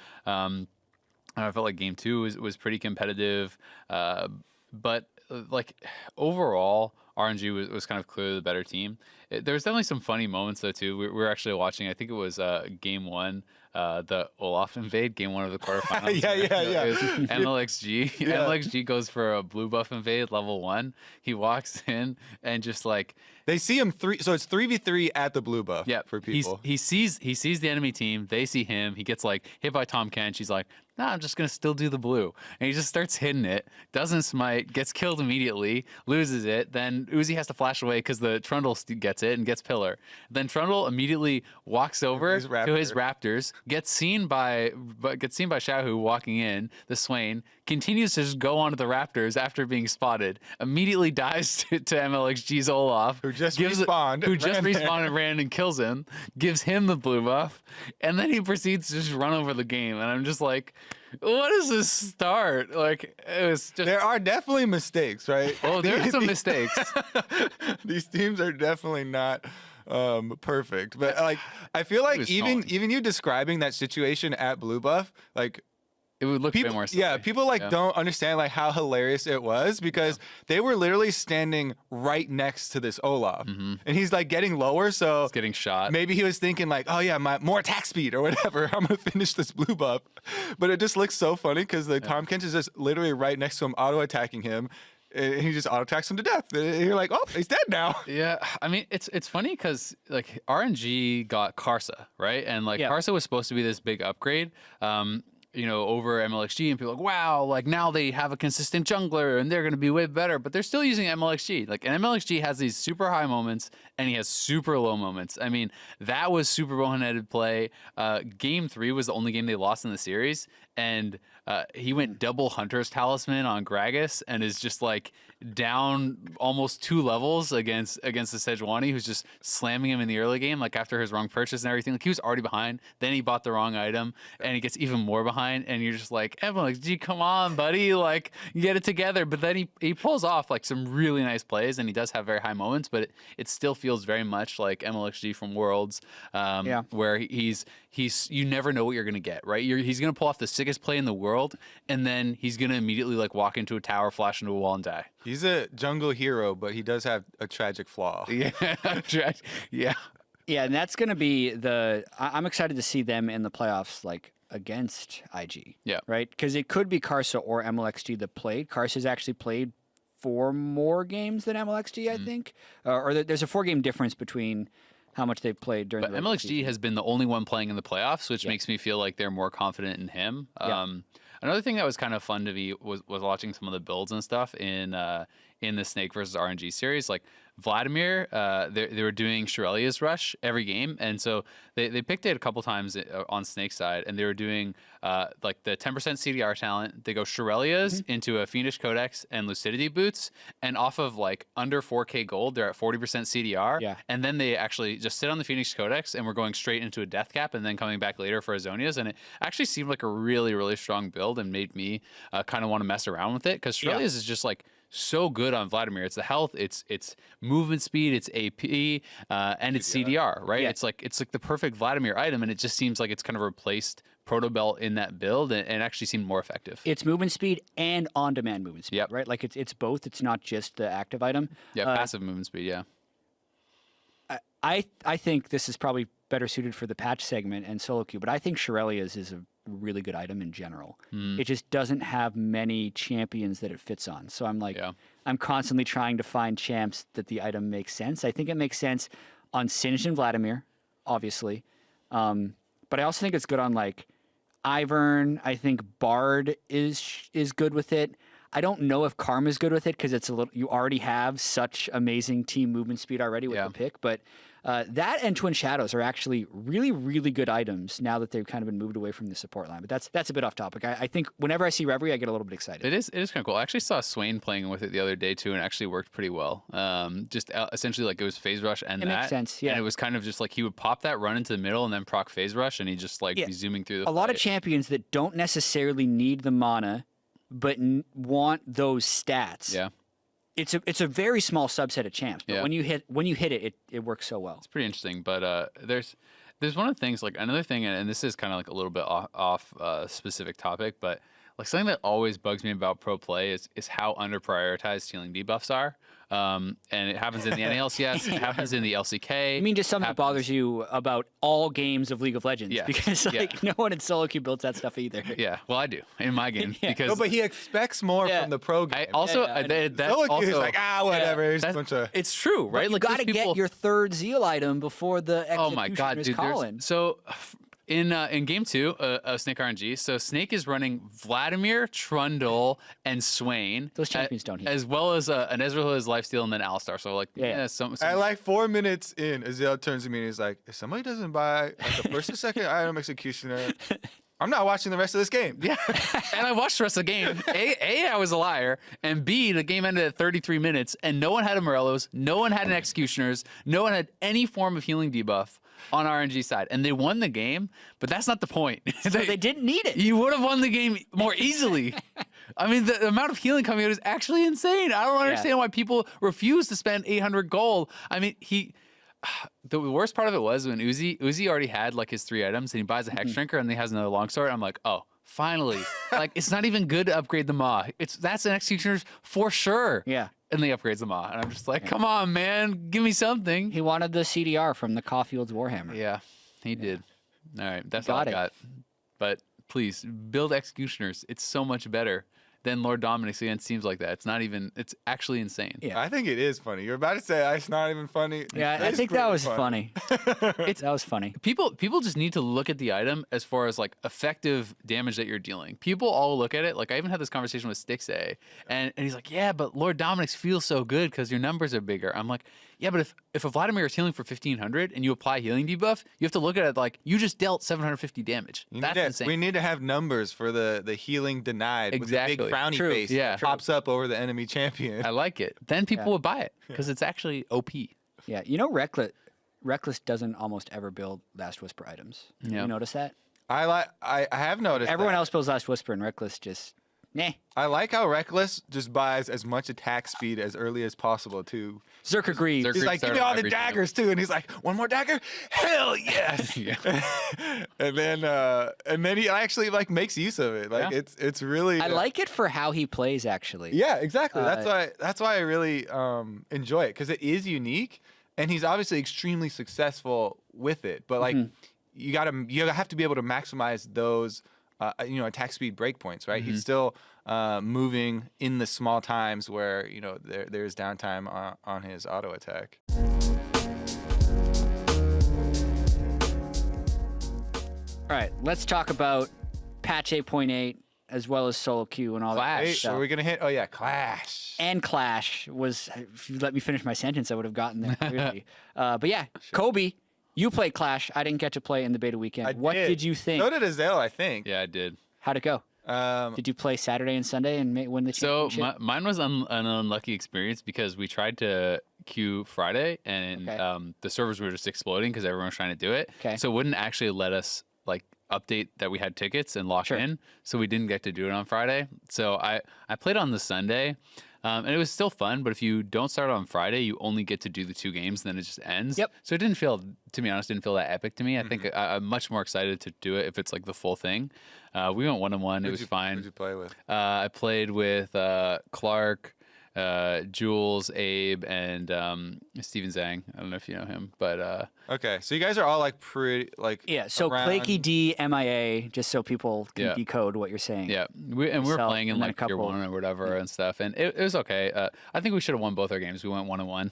I felt like game 2 was pretty competitive, but like overall, RNG was kind of clearly the better team. There was definitely some funny moments though too. We were actually watching, I think it was game 1, the Olaf invade, game 1 of the quarterfinals. yeah. MLXG. MLXG goes for a blue buff invade level 1. He walks in and just like they see him so it's 3v3 at the blue buff. Yeah, for people. He sees the enemy team. They see him. He gets like hit by Tom Ken. She's like, nah, I'm just gonna still do the blue, and he just starts hitting it. Doesn't smite. Gets killed immediately. Loses it. Then Uzi has to flash away because the Trundle gets it and gets pillar. Then Trundle immediately walks over to his Raptors. Gets seen by Xiaohu walking in. The Swain continues to just go onto the Raptors after being spotted. Immediately dies to MLXG's Olaf, who just respawned and ran and kills him. Gives him the blue buff, and then he proceeds to just run over the game. And I'm just like, what is this start? Like, it was just. There are definitely mistakes, right? Oh, there are some mistakes. These teams are definitely not perfect, but like I feel like even you describing that situation at blue buff, like it would look people, a bit more silly. Yeah, people don't understand like how hilarious it was because they were literally standing right next to this Olaf, and he's like getting lower, so he's getting shot. Maybe he was thinking like, oh yeah, more attack speed or whatever. I'm gonna finish this blue buff, but it just looks so funny because the Tom Kent is just literally right next to him, auto attacking him. And he just auto attacks him to death. And you're like, oh, he's dead now. Yeah, I mean, it's funny because like RNG got Karsa, right? And like Karsa was supposed to be this big upgrade, over MLXG, and people are like, wow, like now they have a consistent jungler and they're going to be way better. But they're still using MLXG. Like, and MLXG has these super high moments and he has super low moments. I mean, that was super boneheaded play. Game 3 was the only game they lost in the series, and he went double Hunter's Talisman on Gragas and is just like down almost 2 levels against the Sejuani, who's just slamming him in the early game, like after his wrong purchase and everything. Like he was already behind, then he bought the wrong item, and he gets even more behind, and you're just like, MLXG, come on, buddy, like get it together. But then he pulls off like some really nice plays, and he does have very high moments, but it still feels very much like MLXG from Worlds, where he's you never know what you're gonna get, right? He's gonna pull off the sickest play in the world, and then he's gonna immediately like walk into a tower, flash into a wall, and die. He's a jungle hero, but he does have a tragic flaw. Yeah, yeah. Yeah, and that's going to be I'm excited to see them in the playoffs, like against IG. Yeah. Right? Because it could be Karsa or MLXG that played. Karsa's actually played 4 more games than MLXG, I think. There's a 4-game difference between how much they've played during But the regular MLXG season. has been the only one playing in the playoffs, which makes me feel like they're more confident in him. Another thing that was kind of fun to me was watching some of the builds and stuff in the Snake versus RNG series. Like Vladimir, they were doing Shirelia's Rush every game, and so they picked it a couple times on Snake's side, and they were doing like the 10% CDR talent. They go Shirelia's into a Fiendish Codex and Lucidity boots, and off of like under 4K gold, they're at 40% CDR. Yeah. And then they actually just sit on the Phoenix Codex, and we're going straight into a Death Cap, and then coming back later for Azonia's, and it actually seemed like a really, really strong build, and made me kind of want to mess around with it, because Shirelia's is just like so good on Vladimir. It's the health, it's movement speed, it's AP, and it's CDR, right? Yeah. It's like the perfect Vladimir item, and it just seems like it's kind of replaced Proto Belt in that build, and actually seemed more effective. It's movement speed and on-demand movement speed, Yep. right? Like it's both. It's not just the active item. Yeah, passive movement speed, yeah. I think this is probably better suited for the patch segment and solo queue, but I think Shirelia's is a really good item in general. It just doesn't have many champions that it fits on. So I'm like, I'm constantly trying to find champs that the item makes sense. I think it makes sense on Singed and Vladimir, obviously. But I also think it's good on like Ivern. I think Bard is good with it. I don't know if Karma's good with it because it's a little. You already have such amazing team movement speed already with the pick, but that and Twin Shadows are actually really, really good items now that they've kind of been moved away from the support line. But that's a bit off topic. I think whenever I see Reverie, I get a little bit excited. It is kind of cool. I actually saw Swain playing with it the other day too, and it actually worked pretty well. Just essentially like it was phase rush and It makes sense, yeah. And it was kind of just like he would pop that run into the middle and then proc phase rush, and he just like be zooming through the a lot of fight. champions that don't necessarily need the mana, but want those stats. Yeah. It's a very small subset of champs, but Yeah. when you hit it, it works so well. It's pretty interesting, but there's one of the things, like another thing, and this is kind of like a little bit off specific topic, but like something that always bugs me about pro play is how under prioritized healing debuffs are. And it happens in the NALCS, it happens in the LCK. I mean, just something that bothers you about all games of League of Legends, Yeah. because like no one in solo queue builds that stuff either. Yeah, well, I do in my game because No, but he expects more Yeah. from the pro game. I also Yeah, that's Solo queue also is like, whatever. It's a that's- bunch of... it's true, right? You Like got to there's people, get your third Zeal item before the oh my god, Executioner's dude! Calling. So in game 2 of Snake RNG, so Snake is running Vladimir, Trundle, and Swain. Those champions don't heal. as well as an Ezreal, his lifesteal, and then Alistar. So like some At like 4 minutes in, Azale turns to me and he's like, if somebody doesn't buy like the first or second item Executioner, I'm not watching the rest of this game. Yeah, and I watched the rest of the game. A, I was a liar, and B, the game ended at 33 minutes, and no one had a Morellos, no one had an Executioners, no one had any form of healing debuff on RNG side, and they won the game. But that's not the point. So they didn't need it. You would have won the game more easily. I mean, the amount of healing coming out is actually insane. I don't understand why people refuse to spend 800 gold. I mean, the worst part of it was when Uzi already had like his 3 items, and he buys a Hex Drinker and he has another longsword. I'm like, oh, finally. Like, it's not even good to upgrade the Maw. That's an Executioner for sure. Yeah. And they upgrades the Maw. And I'm just like, come on, man, give me something. He wanted the CDR from the Caulfield's Warhammer. Yeah, he did. All right, that's all Got I it. got. But please, build Executioners. It's so much better than Lord Dominic's against teams like that. It's actually insane. Yeah. I think it is funny. You're about to say it's not even funny. Yeah, I It's think that pretty was funny. That was funny. People just need to look at the item as far as like effective damage that you're dealing. People all look at it. Like I even had this conversation with Stixay, and he's like, yeah, but Lord Dominic's feels so good because your numbers are bigger. I'm like, yeah, but if a Vladimir is healing for 1500 and you apply healing debuff, you have to look at it like you just dealt 750 damage. That's insane. We need to have numbers for the healing denied. Exactly. With the big frowny True. face Yeah. that pops up over the enemy champion. I like it. Then people would buy it because it's actually OP. Yeah, Reckless doesn't almost ever build Last Whisper items. Yeah. You notice that? I have noticed Everyone that. else builds Last Whisper, and Reckless just nah. I like how Reckless just buys as much attack speed as early as possible too. Zerka Greaves. Zerka- He's like, give me started all the every time. daggers too, and he's like, one more dagger, hell yes. Yeah. and then he actually like makes use of it. Like Yeah. it's really. I like it for how he plays, actually. Yeah, exactly. That's why I really enjoy it because it is unique, and he's obviously extremely successful with it. But like, you have to be able to maximize those, attack speed breakpoints, right? He's still moving in the small times where there's downtime on his auto attack. All right, let's talk about patch 8.8 as well as solo queue and all that Wait, stuff. are we gonna hit? Oh yeah, Clash. And Clash was. If you let me finish my sentence, I would have gotten there clearly. But yeah, Kobe, you played Clash. I didn't get to play in the beta weekend. What did you think? So did Azale, I think. Yeah, I did. How'd it go? Did you play Saturday and Sunday and win the So championship? mine was an unlucky experience because we tried to queue Friday and Okay. the servers were just exploding because everyone was trying to do it. Okay. So it wouldn't actually let us like update that we had tickets and lock Sure. in. So we didn't get to do it on Friday. So I played on the Sunday. And it was still fun, but if you don't start on Friday, you only get to do the 2 games, and then it just ends. Yep. So it didn't feel, to be honest, that epic to me. I think I'm much more excited to do it if it's like the full thing. We went 1-on-1. It was fine. Who'd you play with? I played with Clark, Jules, Abe, and Steven Zhang. I don't know if you know him, but Okay, so you guys are all like pretty like. Yeah, so around- Claky D, MIA, just so people can Yeah. decode what you're saying. yeah, we were Yourself, playing in and then a like tier couple- 1 or whatever and stuff, and it was okay. I think we should have won both our games. We went 1-1,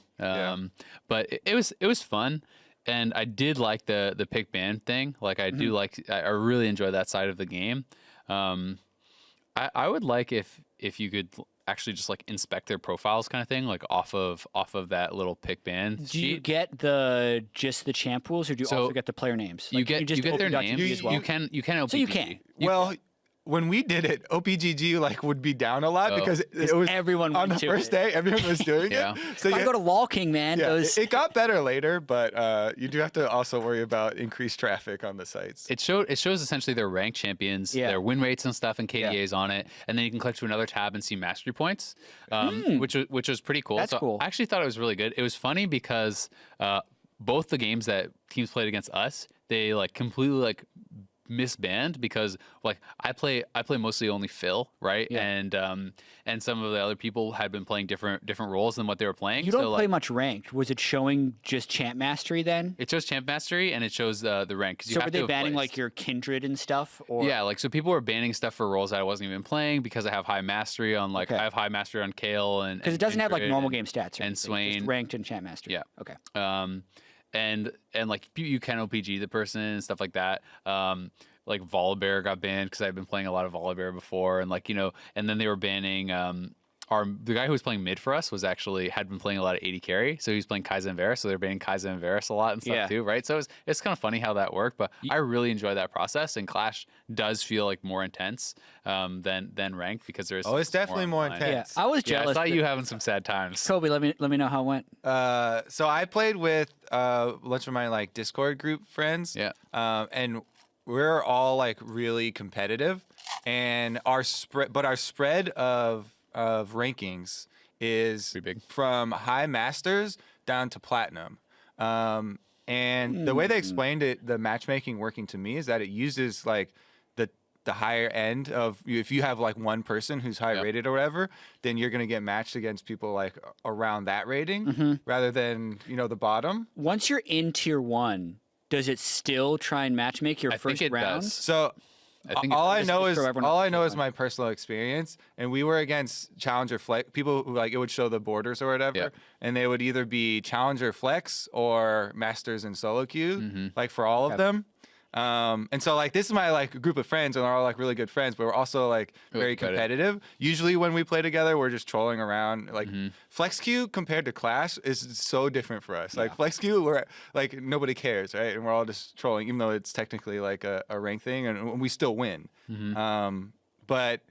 but it was fun. And I did like the pick ban thing. Like I do like, I really enjoy that side of the game. I would like if you could actually just like inspect their profiles kind of thing, like off of that little pick ban Do you sheet. get just the champ pools, or do you So also get the player names? You Like, can get their OP.GG names. as well? You can OPGG. So you can. Well, when we did it, OPGG like would be down a lot Oh. because it was everyone on went the to first it. day. Everyone was doing Yeah. it. So I go to Lol King, man. yeah, Those it got better later, but you do have to also worry about increased traffic on the sites. It shows essentially their ranked champions, Yeah. their win rates and stuff, and KDAs on it, and then you can click to another tab and see mastery points, which was pretty cool. That's so cool. I actually thought it was really good. It was funny because both the games that teams played against us, they like completely like misbanned because like I play mostly only Phil, right? Yeah. And some of the other people had been playing different roles than what they were playing. you don't so, play like, much ranked. Was it showing just champ mastery then? it shows champ mastery and it shows the rank. 'Cause you So have were to they have banning placed. like your kindred and stuff? Or Yeah, like so people were banning stuff for roles that I wasn't even playing because I have high mastery on like Okay. I have high mastery on Kale and because it doesn't have like Kindred normal and- game stats or and anything, Swain. just ranked and champ mastery. Yeah. Okay. And like you can OPG the person and stuff like that. Like Volibear got banned because I've been playing a lot of Volibear before, and like and then they were banning the guy who was playing mid for us had been playing a lot of 80 carry, so he was playing Kai'Sa and Varus, so they're banning Kai'Sa and Varus a lot and stuff Yeah. too, right? So it's kind of funny how that worked, but I really enjoy that process, and Clash does feel like more intense than ranked because there's Oh, it's definitely more online. intense. Yeah, I was Yeah, I jealous. saw that- you having some sad times. Kobe, let me know how it went. So I played with a bunch of my like Discord group friends. Yeah. And we're all like really competitive, and our spread of rankings is Pretty big. from high masters down to platinum. And the way they explained it, the matchmaking working to me is that it uses like the higher end of if you have like one person who's high Yep. rated or whatever, then you're gonna get matched against people like around that rating rather than the bottom. Once you're in tier 1, does it still try and matchmake your I first think it round? does. So I think all I just- know just is throw everyone all up I know to is one. my personal experience, and we were against Challenger Flex people who like it would show the borders or whatever, Yep. and they would either be Challenger Flex or Masters and solo queue, like for all of them. And so like this is my like group of friends, and we're all like really good friends, but we're also like Really very competitive. Usually when we play together, we're just trolling around. Like flex queue compared to Clash is so different for us. Like flex queue, we're like nobody cares, right? And we're all just trolling, even though it's technically like a rank thing, and we still win. But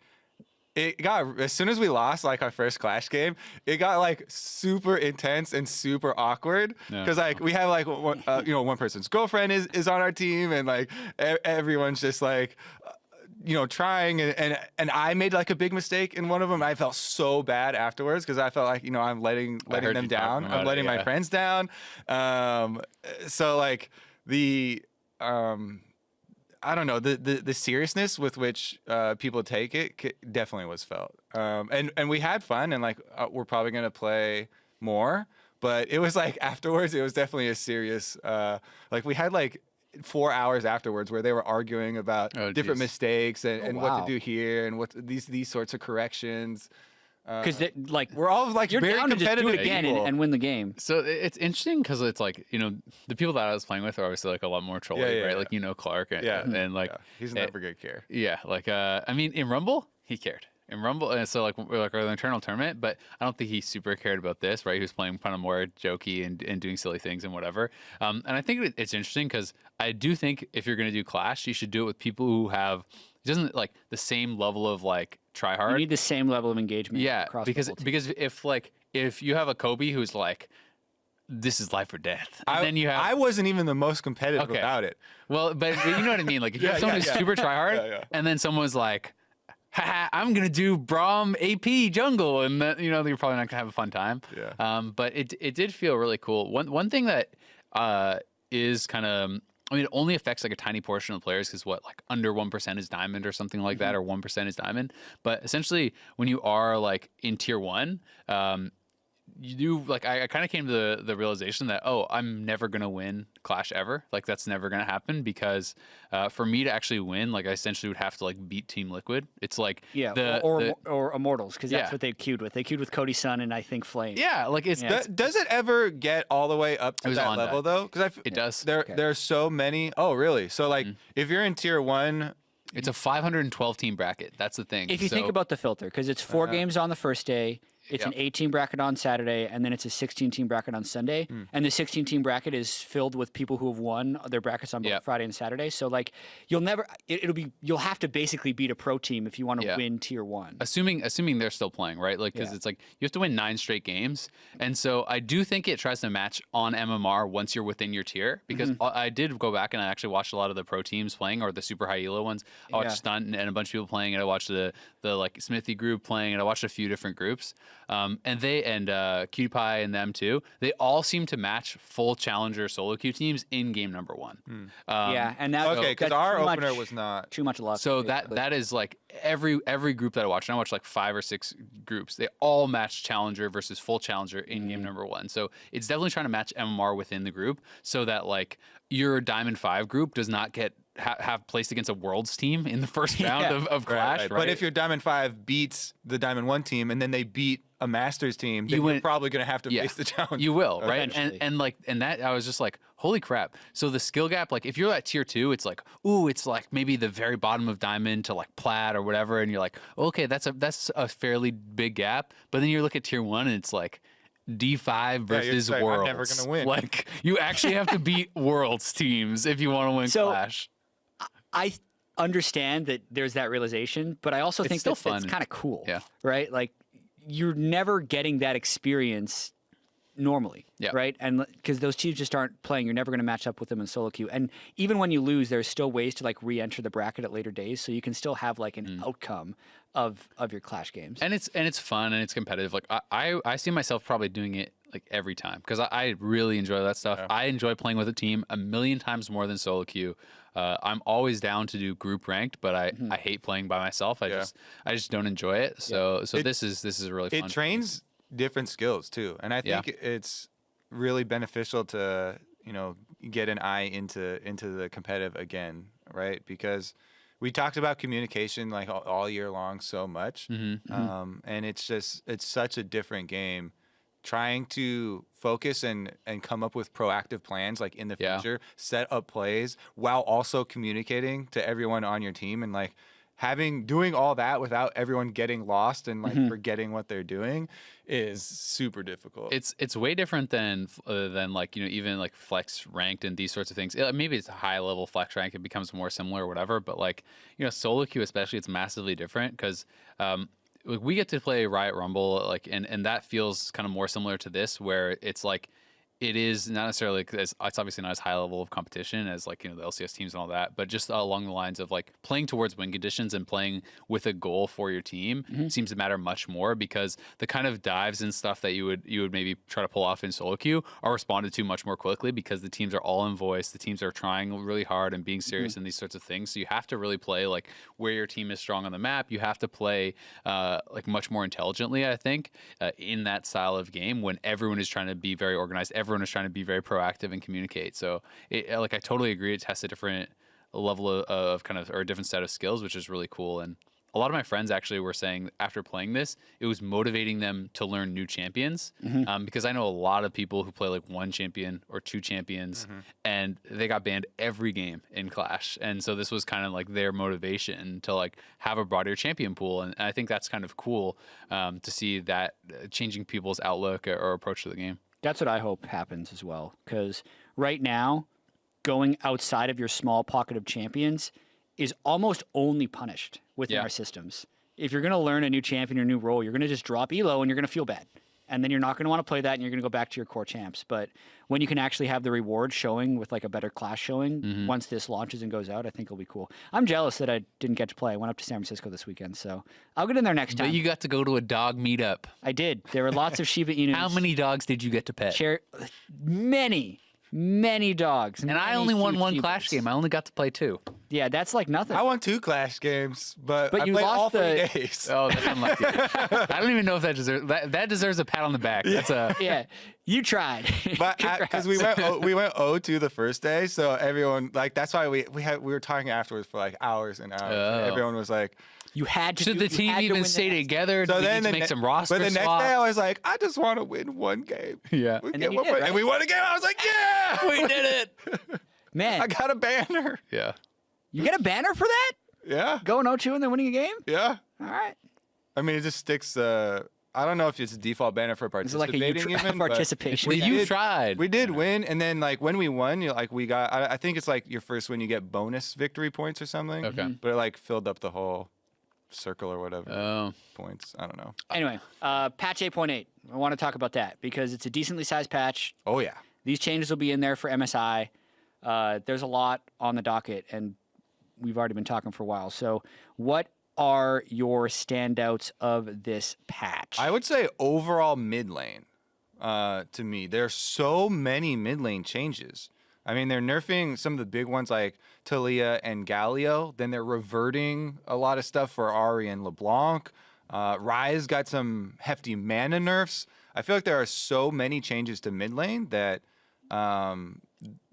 it got, as soon as we lost like our first Clash game, it got like super intense and super awkward because like we have like one person's girlfriend is on our team, and like everyone's just like trying, and I made like a big mistake in one of them. I felt so bad afterwards because I felt like I'm letting them down. I'm letting my friends down. So like the I don't know, the seriousness with which people take it definitely was felt. And we had fun, and like we're probably gonna play more. But it was like afterwards, it was definitely a serious. Like we had like 4 hours afterwards where they were arguing about different mistakes and what to do here and what these sorts of corrections. Because like We're all like you're very down to just do competitive it again people. and win the game. So it's interesting because it's like the people that I was playing with are obviously like a lot more trolly, right? Like Clark and like he's never gonna care. Yeah, like I mean in Rumble he cared. In Rumble, and so like we're like our internal tournament, but I don't think he super cared about this, right? He was playing kind of more jokey and doing silly things and whatever. And I think it's interesting because I do think if you're gonna do Clash, you should do it with people who have doesn't like the same level of like try hard. You need the same level of engagement. Yeah, across because the whole team. if you have a Kobe who's like, this is life or death, and then you have I wasn't even the most competitive about it. Well, but you know what I mean. Like if you have someone who's super try hard, and then someone's like, haha, I'm gonna do Braum AP jungle, and then, you're probably not gonna have a fun time. Yeah. But it did feel really cool. One thing that is kind of, I mean, it only affects like a tiny portion of players because like under 1% is diamond or something like that, or 1% is diamond. But essentially, when you are like in tier 1, you do like I kind of came to the realization that I'm never gonna win Clash ever. Like that's never gonna happen because for me to actually win, like I essentially would have to like beat Team Liquid. It's like or Immortals, because that's what they queued with. They queued with Cody Sun and I think Flame. Yeah, like it's Does it ever get all the way up to that level though? Because it does. There are so many. Oh really? So like if you're in tier 1. It's a 512 team bracket. That's the thing. If you think about the filter, because it's 4 games on the first day, it's an 18 bracket on Saturday, and then it's a 16 team bracket on Sunday. And the 16 team bracket is filled with people who have won their brackets on both Friday and Saturday. So like you'll have to basically beat a pro team if you want to win tier 1. Assuming they're still playing, right? Like because it's like you have to win 9 straight games. And so I do think it tries to match on MMR once you're within your tier, because I did go back and I actually watched a lot of the pro teams playing, or the Super High Elo ones. I watched Stunt and a bunch of people playing, and I watched the like Smithy group playing, and I watched a few different groups. And Cutie Pie and them too. They all seem to match full challenger solo queue teams in game number 1. And that because our opener was not too much luck. So that is like every group that I watched. And I watched like 5 or 6 groups. They all match challenger versus full challenger in game number 1. So it's definitely trying to match MMR within the group, so that like your Diamond 5 group does not get have placed against a Worlds team in the first round of Clash. Right. But if your Diamond 5 beats the Diamond 1 team and then they beat a Masters team, then you're probably going to have to face the challenge. You will, right? Eventually. And that I was just like, holy crap. So the skill gap, like if you're at tier 2, it's like, ooh, it's like maybe the very bottom of Diamond to like Plat or whatever, and you're like, okay, that's a fairly big gap. But then you look at tier 1 and it's like D5 versus like, Worlds. I'm never gonna win. Like you actually have to beat Worlds teams if you want to win Clash. I understand that there's that realization, but I also think still that fun. it's kind of cool. Yeah. Right? Like you're never getting that experience normally, right? And because those teams just aren't playing, you're never going to match up with them in solo queue. And even when you lose, there's still ways to like re-enter the bracket at later days, so you can still have like an outcome of your Clash games. And it's fun and it's competitive. Like I see myself probably doing it like every time because I really enjoy that stuff. Yeah. I enjoy playing with a team 1,000,000 times more than solo queue. I'm always down to do group ranked, but I hate playing by myself. I just don't enjoy it. So this is really fun. It trains different skills too, and I think it's really beneficial to get an eye into the competitive again, right? Because we talked about communication like all year long so much, and it's such a different game trying to focus and come up with proactive plans like in the Yeah. future, set up plays while also communicating to everyone on your team and like doing all that without everyone getting lost and like forgetting what they're doing is super difficult. It's way different than like, you know, even like flex ranked and these sorts of things. Maybe it's a high level flex rank, it becomes more similar or whatever, but like, you know, solo queue especially, it's massively different because like, we get to play Riot Rumble, like, and that feels kind of more similar to this, where it's like it is not necessarily it's obviously not as high level of competition as like, you know, the LCS teams and all that, but just along the lines of like playing towards win conditions and playing with a goal for your team seems to matter much more, because the kind of dives and stuff that you would maybe try to pull off in solo queue are responded to much more quickly because the teams are all in voice, the teams are trying really hard and being serious in these sorts of things. So you have to really play like where your team is strong on the map. You have to play like much more intelligently, I think, in that style of game when everyone is trying to be very organized, everyone is trying to be very proactive and communicate. So like I totally agree, it tests a different level of kind of, or a different set of skills, which is really cool. And a lot of my friends actually were saying after playing this, it was motivating them to learn new champions, because I know a lot of people who play like one champion or two champions and they got banned every game in Clash. And so this was kind of like their motivation to like have a broader champion pool. And I think that's kind of cool to see that changing people's outlook or approach to the game. That's what I hope happens as well, because right now, going outside of your small pocket of champions is almost only punished within our systems. If you're going to learn a new champion or new role, you're going to just drop elo and you're going to feel bad. And then you're not going to want to play that and you're going to go back to your core champs. But when you can actually have the reward showing with like a better class showing once this launches and goes out, I think it'll be cool. I'm jealous that I didn't get to play. I went up to San Francisco this weekend, so I'll get in there next time. But you got to go to a dog meetup. I did. There were lots of Shiba Inus. How many dogs did you get to pet? Many dogs. And I only won one Clash game. I only got to play 2. Yeah, that's like nothing. I won 2 Clash games, but I you played lost all 3 the- days. Oh, that's unlucky. I don't even know if that deserves that deserves a pat on the back. That's a Yeah, you tried. But because we went 0-2 the first day, so everyone like that's why we were talking afterwards for like hours and hours. Oh. Everyone was like, You had to. should the team even stay together? so Do we then need to make some roster but the next swaps? day I was like, I just want to win one game. Yeah. We And get then you one did, win. right? And we won a game. I was like, yeah, We did it. Man, I got a banner. Yeah. you get a banner for that? Yeah, Going 0-2 and then winning a game? yeah. All right. I mean, it just sticks. I don't know if it's a default banner for Is it like a participating even, but participation? Well, you did- tried. we did win, and then like when we won, we got. I think it's like your first win, you get bonus victory points or something. Okay. But it like filled up the whole circle or whatever Oh. points. I don't know. Anyway, patch 8.8. I want to talk about that because it's a decently sized patch. Oh yeah. These changes will be in there for MSI. There's a lot on the docket, and we've already been talking for a while. So, what are your standouts of this patch? I would say overall mid lane. To me, there's so many mid lane changes. I mean, they're nerfing some of the big ones like Talia and Galio. Then they're reverting a lot of stuff for Ahri and LeBlanc. Ryze got some hefty mana nerfs. I feel like there are so many changes to mid lane that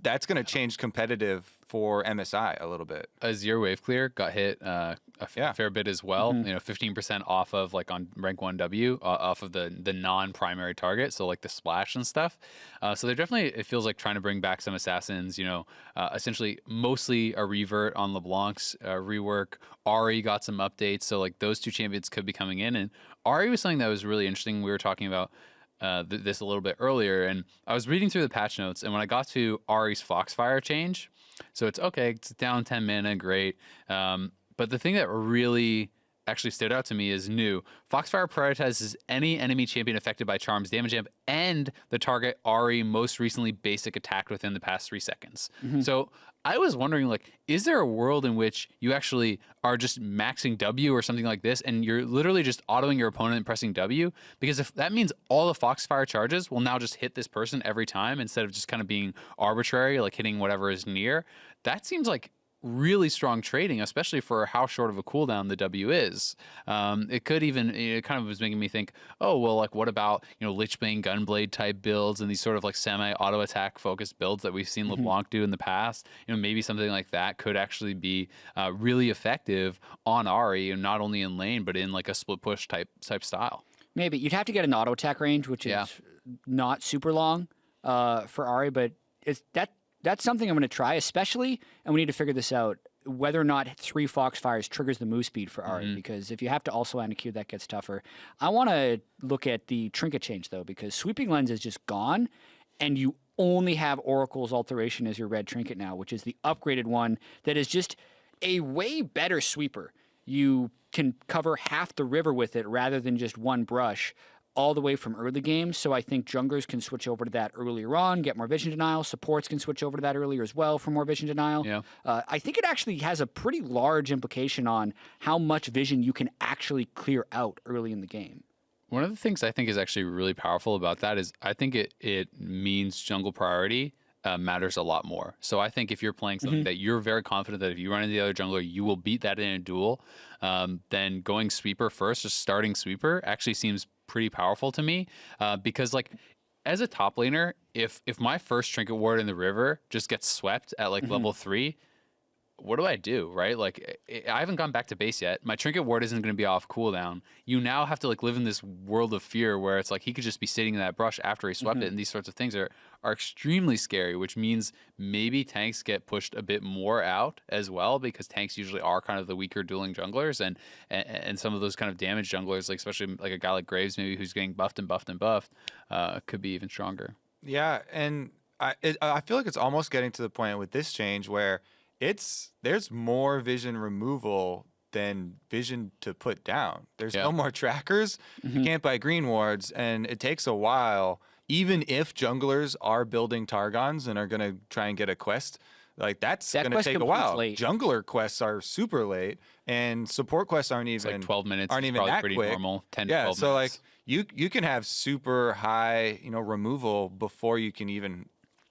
that's going to change competitive for MSI a little bit. Azir Wave Clear got hit Yeah. fair bit as well. You know, 15% off of like on rank 1W off of the non-primary target, so like the splash and stuff. So they're definitely, it feels like trying to bring back some assassins. You know, essentially mostly a revert on LeBlanc's rework. Ahri got some updates, so like those 2 champions could be coming in. And Ahri was something that was really interesting. We were talking about this a little bit earlier, and I was reading through the patch notes, and when I got to Ahri's Foxfire change, so it's okay, it's down 10 mana, great. But the thing that really actually stood out to me is new. Foxfire prioritizes any enemy champion affected by Charm's damage amp and the target Ahri most recently basic attacked within the past 3 seconds. So I was wondering, like, is there a world in which you actually are just maxing W or something like this, and you're literally just autoing your opponent and pressing W? Because if that means all the Foxfire charges will now just hit this person every time instead of just kind of being arbitrary, like hitting whatever is near, that seems like really strong trading, especially for how short of a cooldown the W is. It could even, it kind of was making me think, oh, well, like what about, you know, Lichbane Gunblade type builds and these sort of like semi-auto attack focused builds that we've seen LeBlanc do in the past? You know, maybe something like that could actually be really effective on Ahri, and not only in lane, but in like a split push type style. Maybe you'd have to get an auto attack range, which Yeah. is not super long for Ari, but that's something I'm going to try, especially, and we need to figure this out, whether or not 3 Foxfires triggers the move speed for Ari, because if you have to also add a Q, that gets tougher. I want to look at the trinket change, though, because Sweeping Lens is just gone, and you only have Oracle's Alteration as your red trinket now, which is the upgraded one that is just a way better sweeper. You can cover half the river with it rather than just one brush all the way from early games. So I think junglers can switch over to that earlier on, get more vision denial. Supports can switch over to that earlier as well for more vision denial. Yeah. I think it actually has a pretty large implication on how much vision you can actually clear out early in the game. One of the things I think is actually really powerful about that is I think it means jungle priority matters a lot more. So I think if you're playing something that you're very confident that if you run into the other jungler, you will beat that in a duel, then going sweeper first, just starting sweeper actually seems pretty powerful to me because like as a top laner, if my first trinket ward in the river just gets swept at like level 3, what do I do, right? Like, I haven't gone back to base yet. My trinket ward isn't going to be off cooldown. You now have to like live in this world of fear where it's like he could just be sitting in that brush after he swept it, and these sorts of things are extremely scary. Which means maybe tanks get pushed a bit more out as well, because tanks usually are kind of the weaker dueling junglers, and some of those kind of damage junglers, like especially like a guy like Graves, maybe who's getting buffed and buffed and buffed, could be even stronger. Yeah, and I feel like it's almost getting to the point with this change where there's more vision removal than vision to put down. There's no more trackers. You can't buy green wards, and it takes a while. Even if junglers are building Targons and are gonna try and get a quest, like that's gonna quest take a completes while. late. Jungler quests are super late, and support quests aren't It's even like 12 minutes. aren't It's even probably that pretty quick. normal. 10 to Yeah, 12 so minutes. like you can have super high removal before you can even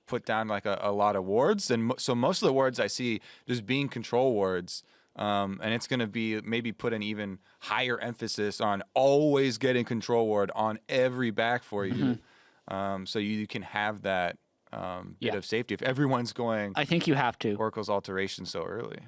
put down like a lot of wards, and so most of the wards I see just being control wards, and it's going to be maybe put an even higher emphasis on always getting control ward on every back for you, so you can have that bit of safety if everyone's going I think you have to. Oracle's Alteration so early.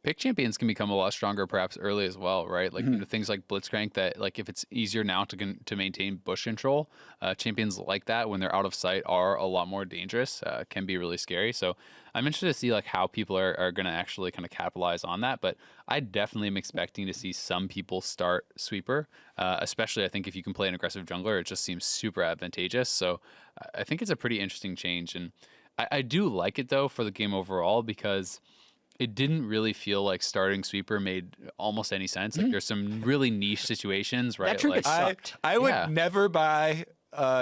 Pick champions can become a lot stronger perhaps early as well, right? Like things like Blitzcrank, that like if it's easier now to maintain bush control, champions like that when they're out of sight are a lot more dangerous, can be really scary. So I'm interested to see like how people are going to actually kind of capitalize on that. But I definitely am expecting to see some people start sweeper, especially I think if you can play an aggressive jungler, it just seems super advantageous. So I think it's a pretty interesting change. And I do like it though for the game overall, because it didn't really feel like starting sweeper made almost any sense. Like there's some really niche situations, right? That trinket Like, sucked. I would Yeah. never buy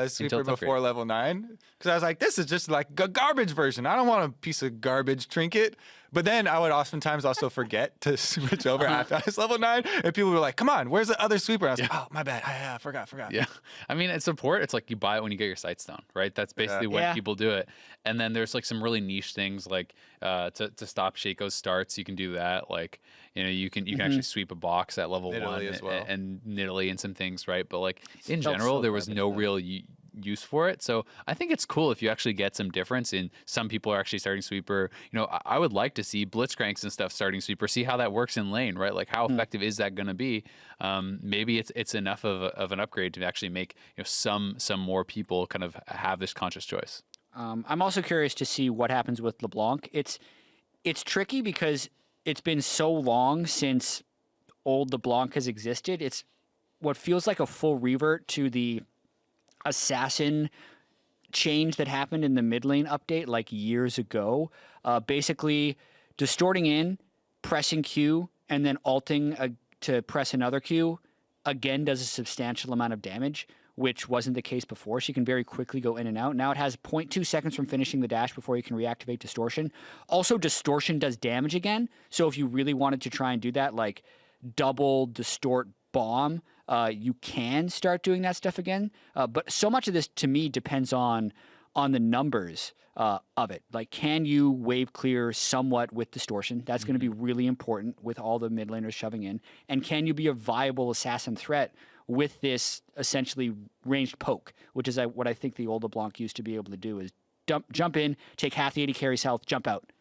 sweeper it's before upgraded. level 9, because I was like, this is just like a garbage version. I don't want a piece of garbage trinket. But then I would oftentimes also forget to switch over after I was level 9, and people were like, come on, where's the other sweeper? And I was like, oh, my bad. I forgot. yeah. I mean, at support, it's like you buy it when you get your sights down, right? That's basically when Yeah. people do it. And then there's like some really niche things like to stop Shaco's starts, you can do that. Like, you can actually sweep a box at level Nidalee 1 as well. and Nidalee and some things, right? But like in Felt general, so there was garbage, no though. real use for it. So I think it's cool if you actually get some difference in some people are actually starting sweeper. I would like to see Blitzcranks and stuff starting sweeper, see how that works in lane, right? Like how effective is that going to be? Maybe it's enough of an upgrade to actually make some more people kind of have this conscious choice. I'm also curious to see what happens with LeBlanc. It's tricky because it's been so long since old LeBlanc has existed. It's what feels like a full revert to the assassin change that happened in the mid lane update like years ago. Basically distorting in, pressing Q, and then ulting to press another Q again does a substantial amount of damage, which wasn't the case before. She can very quickly go in and out. Now it has 0.2 seconds from finishing the dash before you can reactivate Distortion. Also, Distortion does damage again. So if you really wanted to try and do that, like double distort bomb, you can start doing that stuff again. But so much of this, to me, depends on the numbers of it. Like, can you wave clear somewhat with Distortion? That's going to be really important with all the mid laners shoving in. And can you be a viable assassin threat with this essentially ranged poke, which is what I think the old LeBlanc used to be able to do, is jump in, take half the 80 carries health, jump out.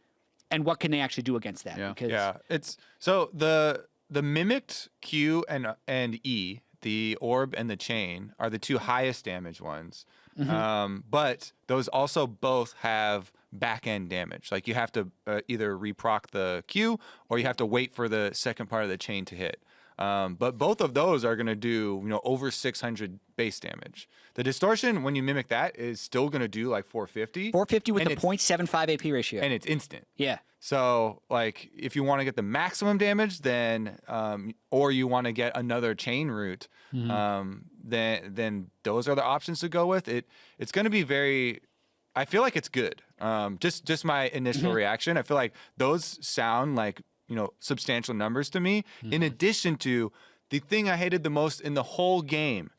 And what can they actually do against that? Yeah. Because Yeah, it's so the mimicked Q and E the orb and the chain are the two highest damage ones. Mm-hmm. But those also both have back end damage. Like you have to either reproc the Q or you have to wait for the second part of the chain to hit. But both of those are going to do, over 600 base damage. The distortion, when you mimic that, is still going to do like 450. 450 with and the it's- 0.75 AP ratio. And it's instant. Yeah. So, like, if you want to get the maximum damage, then, or you want to get another chain route, then those are the options to go with. It's going to be very. I feel like it's good. Just my initial reaction. I feel like those sound like substantial numbers to me. In addition to the thing I hated the most in the whole game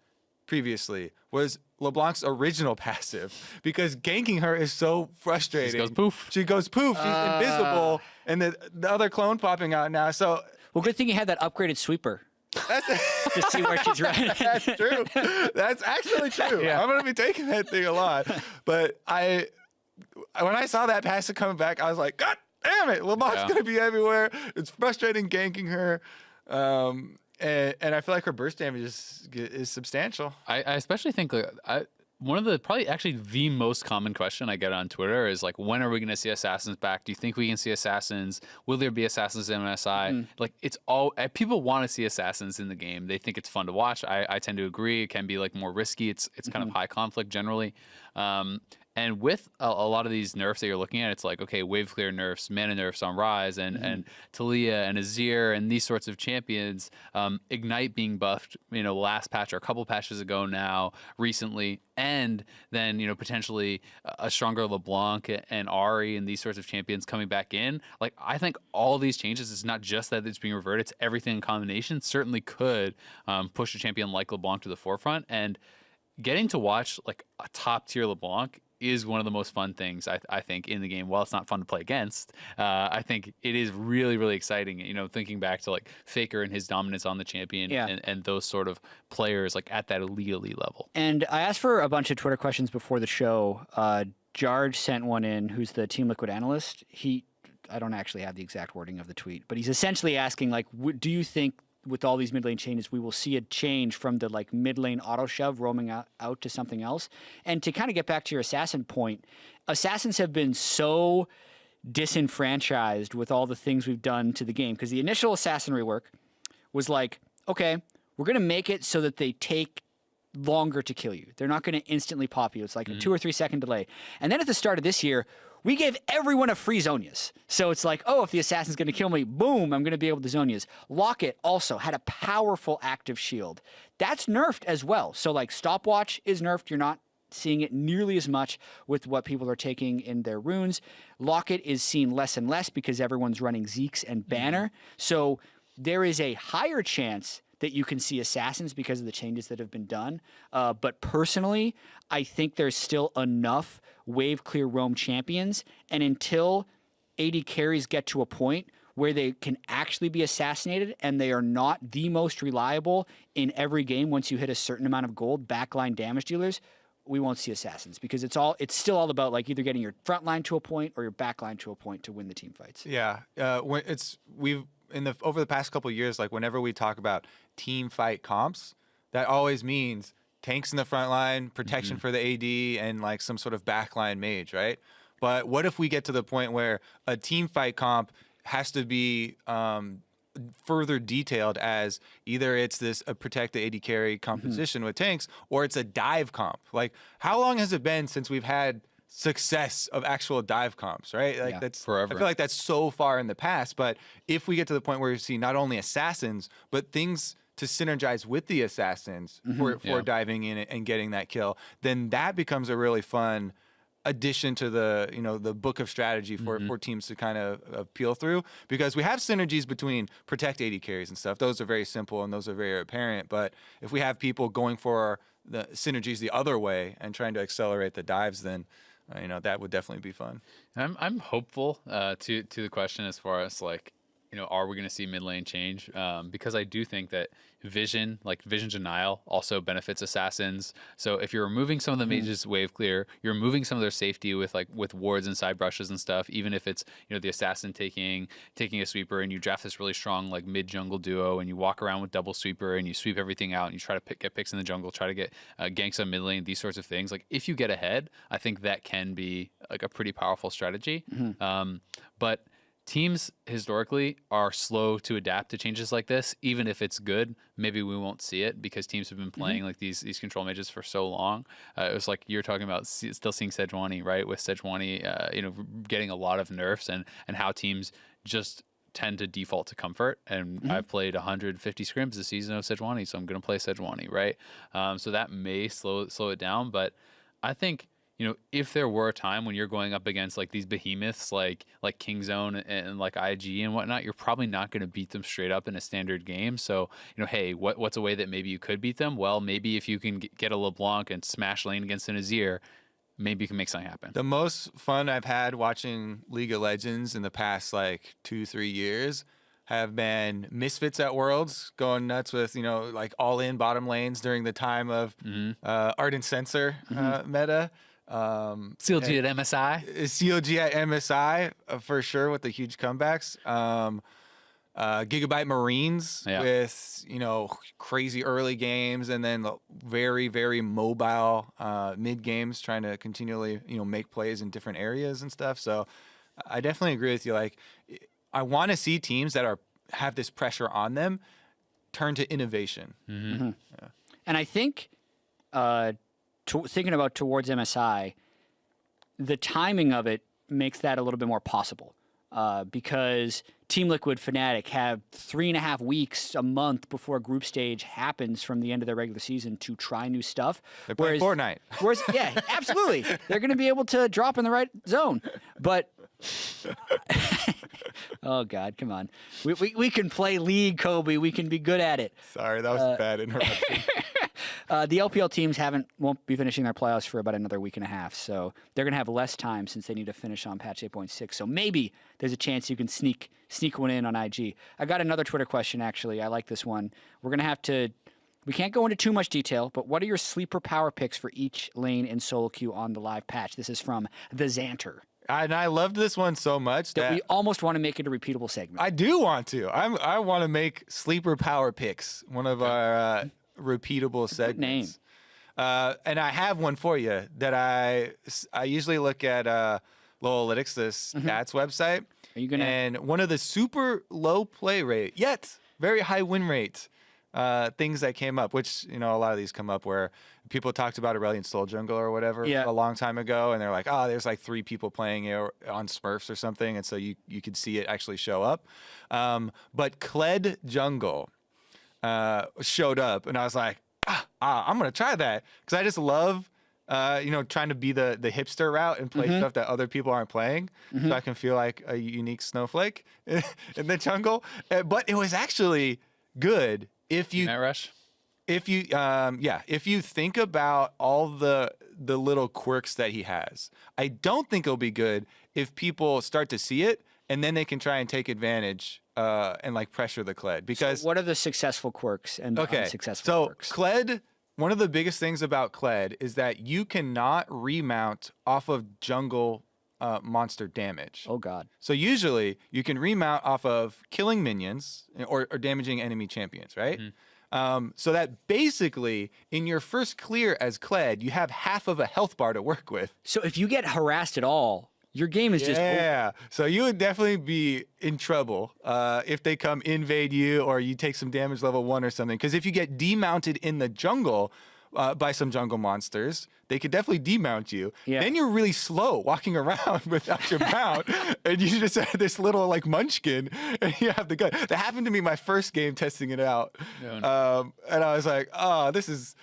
previously was LeBlanc's original passive, because ganking her is so frustrating. She goes poof. She goes poof. She's invisible, and the other clone popping out now. So Well, good thing you had that upgraded sweeper that's to see where she's running. that's true. That's actually true. Yeah. I'm gonna be taking that thing a lot. But when I saw that passive coming back, I was like, God damn it, LeBlanc's gonna be everywhere. It's frustrating ganking her. And I feel like her burst damage is substantial. I especially think one of the probably actually the most common question I get on Twitter is like, when are we going to see assassins back? Do you think we can see assassins? Will there be assassins in MSI? Like, it's all people want to see assassins in the game. They think it's fun to watch. I tend to agree. It can be like more risky. It's kind of high conflict generally. And with a lot of these nerfs that you're looking at, it's like, okay, wave clear nerfs, mana nerfs on Rise, and Talia and Azir and these sorts of champions. Ignite being buffed, last patch or a couple patches ago now, recently, and then potentially a stronger LeBlanc and Ahri and these sorts of champions coming back in. Like, I think all these changes, it's not just that it's being reverted; it's everything in combination. Certainly could push a champion like LeBlanc to the forefront, and getting to watch like a top tier LeBlanc is one of the most fun things I think in the game. While it's not fun to play against, I think it is really, really exciting. Thinking back to like Faker and his dominance on the champion, and those sort of players like at that elite level. And I asked for a bunch of Twitter questions before the show. Jarge sent one in, who's the Team Liquid analyst. I don't actually have the exact wording of the tweet, but he's essentially asking, like, do you think with all these mid lane changes, we will see a change from the like mid lane auto shove roaming out to something else? And to kind of get back to your assassin point, assassins have been so disenfranchised with all the things we've done to the game, because the initial assassin rework was like, okay, we're going to make it so that they take longer to kill you. They're not going to instantly pop you. It's like a 2 or 3 second delay. And then at the start of this year, we gave everyone a free Zonias. So it's like, oh, if the assassin's going to kill me, boom, I'm going to be able to Zonias. Locket also had a powerful active shield. That's nerfed as well. So like Stopwatch is nerfed. You're not seeing it nearly as much with what people are taking in their runes. Locket is seen less and less because everyone's running Zeeks and Banner. So there is a higher chance that you can see assassins because of the changes that have been done. But personally, I think there's still enough wave clear roam champions, and until AD carries get to a point where they can actually be assassinated and they are not the most reliable in every game once you hit a certain amount of gold backline damage dealers, we won't see assassins, because it's still all about like either getting your front line to a point or your back line to a point to win the team fights. Yeah, over the past couple of years, like whenever we talk about team fight comps, that always means tanks in the front line, protection for the AD, and like some sort of backline mage, right? But what if we get to the point where a team fight comp has to be further detailed as either it's a protect the AD carry composition with tanks, or it's a dive comp? Like, how long has it been since we've had success of actual dive comps, right? Like that's forever. I feel like that's so far in the past. But if we get to the point where you see not only assassins, but things to synergize with the assassins for diving in and getting that kill, then that becomes a really fun addition to the the book of strategy for teams to kind of peel through, because we have synergies between protect AD carries and stuff. Those are very simple and those are very apparent. But if we have people going for the synergies the other way and trying to accelerate the dives, then that would definitely be fun. I'm hopeful to the question as far as like are we going to see mid lane change? Because I do think that vision denial, also benefits assassins. So if you're removing some of the mages wave clear, you're removing some of their safety with wards and side brushes and stuff. Even if it's the assassin taking a sweeper, and you draft this really strong like mid jungle duo, and you walk around with double sweeper and you sweep everything out, and you try to get picks in the jungle, try to get ganks on mid lane, these sorts of things. Like if you get ahead, I think that can be like a pretty powerful strategy. But teams historically are slow to adapt to changes like this. Even if it's good, maybe we won't see it because teams have been playing like these control mages for so long. It was like you're talking about still seeing Sejuani, right? With Sejuani, getting a lot of nerfs and how teams just tend to default to comfort. And I've played 150 scrims this season of Sejuani, so I'm going to play Sejuani, right? So that may slow it down, but I think if there were a time when you're going up against like these behemoths like Kingzone and like IG and whatnot, you're probably not going to beat them straight up in a standard game. So, hey, what's a way that maybe you could beat them? Well, maybe if you can get a LeBlanc and smash lane against an Azir, maybe you can make something happen. The most fun I've had watching League of Legends in the past like 2-3 years have been Misfits at Worlds going nuts with, like all in bottom lanes during the time of Ardent Censor meta. CLG at MSI. CLG at MSI for sure with the huge comebacks. Gigabyte Marines with crazy early games, and then very very mobile mid games, trying to continually make plays in different areas and stuff. So I definitely agree with you. Like I want to see teams that have this pressure on them turn to innovation. And I think thinking about towards MSI, the timing of it makes that a little bit more possible because Team Liquid Fnatic have 3.5 weeks, a month before group stage happens from the end of their regular season to try new stuff. They're playing Fortnite. Whereas, yeah, absolutely. They're going to be able to drop in the right zone. But, oh, God, come on. We can play League, Kobe. We can be good at it. Sorry, that was a bad interruption. The LPL teams won't be finishing their playoffs for about another week and a half, so they're going to have less time since they need to finish on patch 8.6. So maybe there's a chance you can sneak one in on IG. I got another Twitter question, actually. I like this one. We're going to have to... We can't go into too much detail, but what are your sleeper power picks for each lane in solo queue on the live patch? This is from the Xanter. And I loved this one so much that we almost want to make it a repeatable segment. I do want to. I want to make sleeper power picks one of our... repeatable segments. Name. And I have one for you that I usually look at Lowalytics, this stats website. Are you gonna? And one of the super low play rate yet very high win rate things that came up, which a lot of these come up where people talked about Aurelion Soul Jungle or whatever a long time ago, and they're like, oh, there's like 3 people playing it on Smurfs or something, and so you could see it actually show up. But Kled Jungle showed up, and I was like, I'm gonna try that because I just love trying to be the hipster route and play stuff that other people aren't playing, so I can feel like a unique snowflake in the jungle. But it was actually good if you Rush. If you think about all the little quirks that he has. I don't think it'll be good if people start to see it and then they can try and take advantage and like pressure the Kled. Because so what are the successful quirks and unsuccessful quirks? So Kled, one of the biggest things about Kled is that you cannot remount off of jungle monster damage. Oh God. So usually you can remount off of killing minions or damaging enemy champions, right? So that basically in your first clear as Kled, you have half of a health bar to work with. So if you get harassed at all, your game is just over. So you would definitely be in trouble if they come invade you or you take some damage level 1 or something. Because if you get demounted in the jungle by some jungle monsters, they could definitely demount you. Yeah. Then you're really slow walking around without your mount, and you just have this little like munchkin, and you have the gun. That happened to me my first game testing it out, and I was like, oh, this is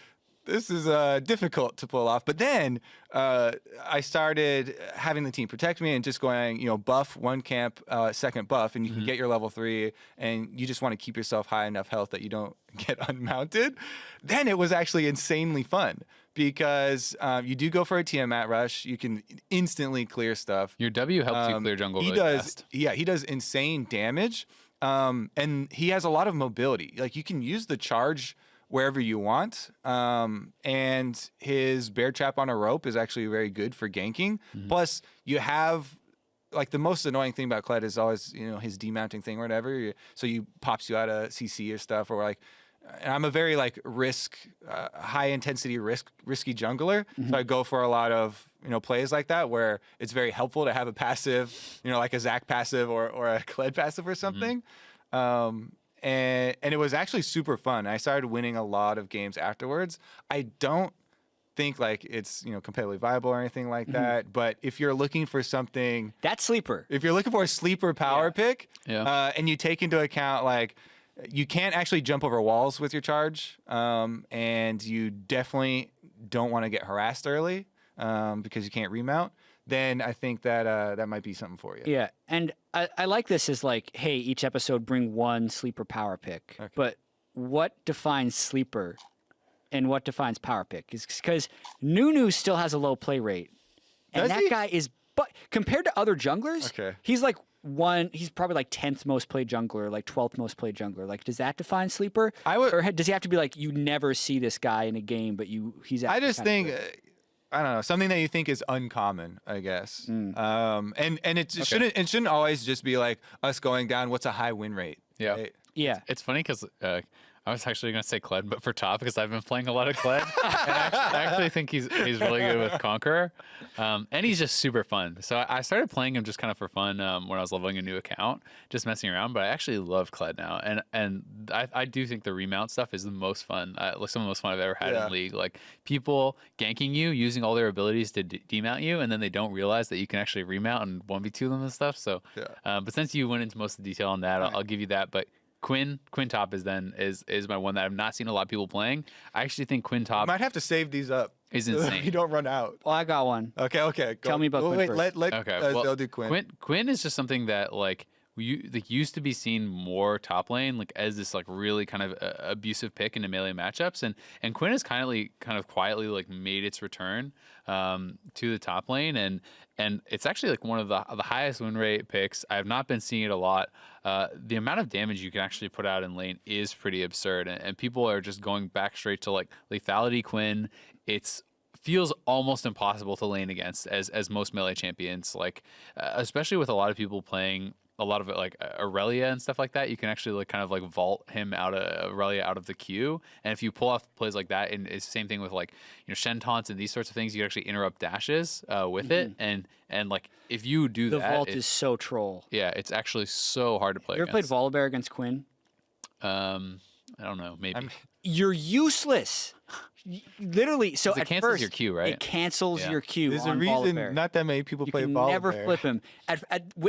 difficult to pull off. But then I started having the team protect me and just going, buff one camp, second buff, and you can get your level 3, and you just want to keep yourself high enough health that you don't get unmounted. Then it was actually insanely fun because you do go for a Tiamat rush. You can instantly clear stuff. Your W helps you clear jungle really fast. Yeah, he does insane damage. And he has a lot of mobility. Like, you can use the charge wherever you want. And his bear trap on a rope is actually very good for ganking. Plus, you have, like, the most annoying thing about Kled is always, his demounting thing or whatever. So you pops you out of CC or stuff, or like, and I'm a very like high intensity risky jungler. So I go for a lot of, plays like that where it's very helpful to have a passive, like a Zac passive or a Kled passive or something. And it was actually super fun. I started winning a lot of games afterwards. I don't think like it's competitively viable or anything like that, but if you're looking for something, That's sleeper. if you're looking for a sleeper power pick, Yeah. and you take into account like you can't actually jump over walls with your charge, and you definitely don't want to get harassed early because you can't remount, then I think that that might be something for you. Yeah, and I like this as like, hey, each episode bring one sleeper power pick. Okay. But what defines sleeper and what defines power pick? Is because Nunu still has a low play rate, and Does that he? guy is, but compared to other junglers, Okay. he's like he's probably like 10th most played jungler, like 12th most played jungler. Like, does that define sleeper? Or does he have to be like, you never see this guy in a game, but he's. I just kinda think. good? I don't know, something that you think is uncommon, I guess. And it shouldn't always just be like us going down. What's a high win rate? Yeah. Right? Yeah. It's funny because I was actually going to say Kled, but for top because I've been playing a lot of Kled. And I actually think he's really good with Conqueror. And he's just super fun. So I started playing him just kind of for fun when I was leveling a new account, just messing around. But I actually love Kled now. And I do think the remount stuff is the most fun. Like some of the most fun I've ever had in League. Like people ganking you, using all their abilities to demount you, and then they don't realize that you can actually remount and 1v2 them and stuff. So, but since you went into most of the detail on that, I'll give you that. But Quinn top is my one that I've not seen a lot of people playing. I actually think Quinn top Might have to save these up. is so that insane. you don't run out. Well, I got one. Okay. Go. Tell me about Quinn wait, first. let Okay, they'll do Quinn. Quinn is just something that like used to be seen more top lane like as this like really kind of abusive pick into melee matchups, and Quinn has kind of quietly like made its return to the top lane, and it's actually like one of the highest win rate picks. I have not been seeing it a lot. The amount of damage you can actually put out in lane is pretty absurd, and people are just going back straight to like lethality Quinn. It's feels almost impossible to lane against as most melee champions, like especially with a lot of people playing a lot of it like Aurelia and stuff like that. You can actually like kind of like vault him out of Aurelia out of the queue, and if you pull off plays like that, and it's the same thing with like Shen taunts and these sorts of things, you can actually interrupt dashes with it, and like if you do The that, vault is so troll. yeah, it's actually so hard to play. You ever played against. Volibear against Quinn? I don't know, maybe. You're useless. Literally, so It at cancels first, your Q, right? It cancels Yeah. your Q There's a on reason Volibear. not that many people You play can Volibear. never flip him.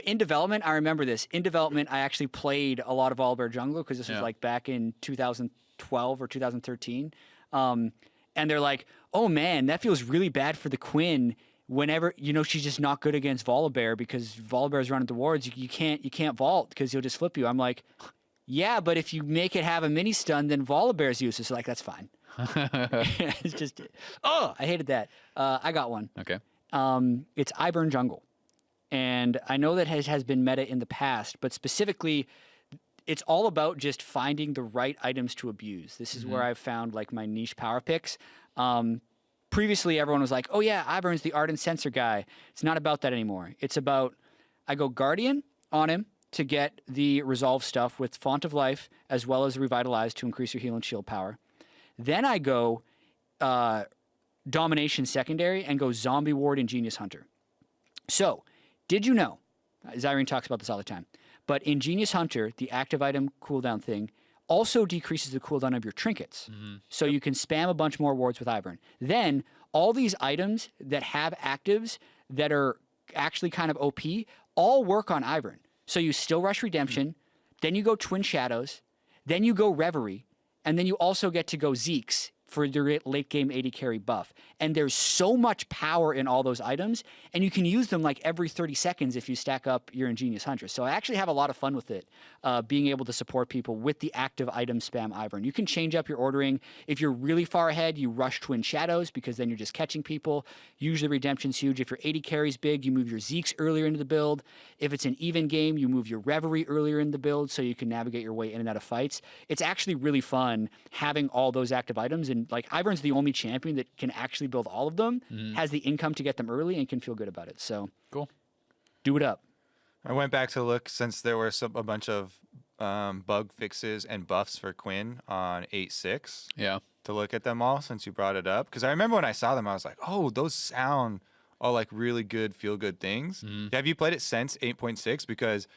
In development, I remember this. In development, I actually played a lot of Volibear jungler because this was Yeah. like back in 2012 or 2013. And they're like, "Oh man, that feels really bad for the Quinn. Whenever she's just not good against Volibear because Volibear's running the wards. You can't vault because he'll just flip you." I'm like, "Yeah, but if you make it have a mini stun, then Volibear's useless." So like, that's fine. It's just, I hated that. I got one. Okay. It's Ivern Jungle. And I know that has been meta in the past, but specifically, it's all about just finding the right items to abuse. This is where I've found like my niche power picks. Previously, everyone was like, oh yeah, Ivern's the Ardent Sensor guy. It's not about that anymore. It's about, I go Guardian on him to get the Resolve stuff with Font of Life, as well as Revitalize to increase your heal and shield power. Then I go Domination secondary and go Zombie Ward and Genius Hunter. So, did you know, Zyrene talks about this all the time, but in Genius Hunter, the active item cooldown thing also decreases the cooldown of your trinkets. So you can spam a bunch more wards with Ivern. Then, all these items that have actives that are actually kind of OP all work on Ivern. So you still rush Redemption, then you go Twin Shadows, then you go Reverie, and then you also get to go Zeke's for your late game AD carry buff. And there's so much power in all those items, and you can use them like every 30 seconds if you stack up your Ingenious Huntress. So I actually have a lot of fun with it, being able to support people with the active item spam Ivern. You can change up your ordering. If you're really far ahead, you rush Twin Shadows because then you're just catching people. Usually Redemption's huge. If your AD carry's big, you move your Zeeks earlier into the build. If it's an even game, you move your Reverie earlier in the build so you can navigate your way in and out of fights. It's actually really fun having all those active items, and like Ivern's the only champion that can actually build all of them, has the income to get them early, and can feel good about it. So Cool. do it up. I went back to look since there were a bunch of bug fixes and buffs for Quinn on 8.6 Yeah. to look at them all since you brought it up. Because I remember when I saw them, I was like, oh, those sound all like really good, feel good things. Have you played it since 8.6? Because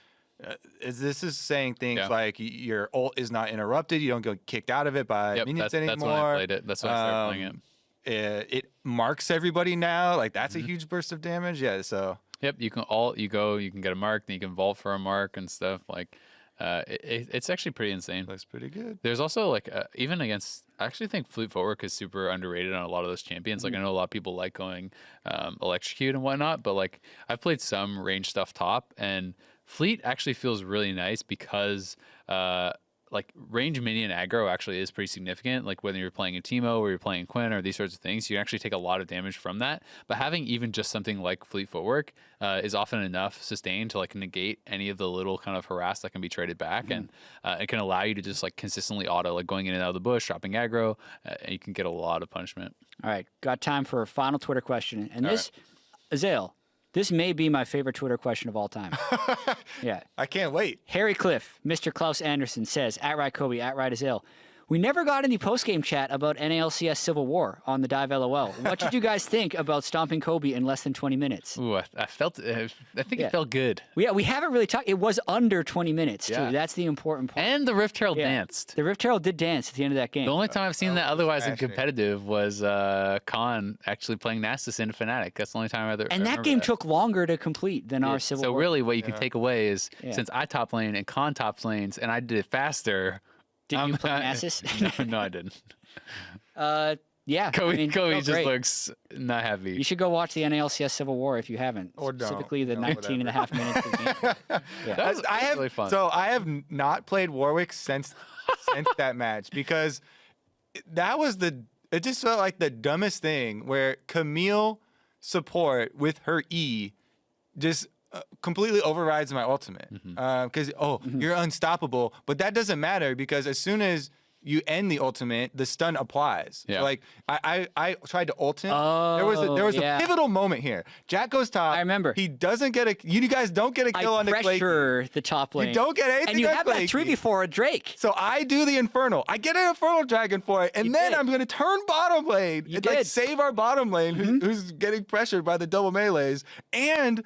this is saying things like your ult is not interrupted. You don't get kicked out of it by minions anymore. That's when I played it. That's when I started playing it. It marks everybody now. Like that's a huge burst of damage. Yeah. So Yep, you can get a mark, then you can vault for a mark and stuff. Like, it's actually pretty insane. looks pretty good. There's also like even against, I actually think Fleet Footwork is super underrated on a lot of those champions. Like I know a lot of people like going Electrocute and whatnot, but like I've played some range stuff top, and Fleet actually feels really nice because like range minion aggro actually is pretty significant. Like whether you're playing a Teemo or you're playing Quinn or these sorts of things, you can actually take a lot of damage from that. But having even just something like Fleet Footwork is often enough sustained to like negate any of the little kind of harass that can be traded back, and it can allow you to just like consistently auto, like going in and out of the bush, dropping aggro, and you can get a lot of punishment. All right, got time for a final Twitter question, and this, Azale, this may be my favorite Twitter question of all time. Yeah. I can't wait. Harry Cliff, Mr. Klaus Anderson says, @RightKobe, @RightAzale. We never got any post-game chat about NALCS Civil War on the Dive LOL. What did you guys think about stomping Kobe in less than 20 minutes? Ooh, I felt, I think it felt good. Yeah, we haven't really talked. It was under 20 minutes, too. Yeah. That's the important part. And the Rift Herald danced. The Rift Herald did dance at the end of that game. The only time I've seen that otherwise in smashing. competitive was Khan actually playing Nasus in Fnatic. That's the only time I ever. And that game took longer to complete than our Civil So War. really, what you can take away is since I top lane and Khan top lanes, and I did it faster. Did you play Nasus? No, I didn't. Yeah. Kobe, I mean, Kobe felt just great. looks not happy. You should go watch the NALCS Civil War if you haven't. Or don't. Specifically the No, 19 and a half minutes of the game. That was I have really fun. So I have not played Warwick since that match because that was it just felt like the dumbest thing where Camille support with her E just completely overrides my ultimate because you're unstoppable, but that doesn't matter because as soon as you end the ultimate, the stun applies. Yeah. So like I tried to ult him. There was a pivotal moment here. Jack goes top. I remember. He doesn't get you guys don't get a kill on the Clay. pressure the top lane. You don't get anything And you on have that Clay 3 Key. before a Drake. So I do the Infernal. I get an Infernal Dragon for it, and You then did. I'm going to turn bottom lane and like did. save our bottom lane who's getting pressured by the double melees. And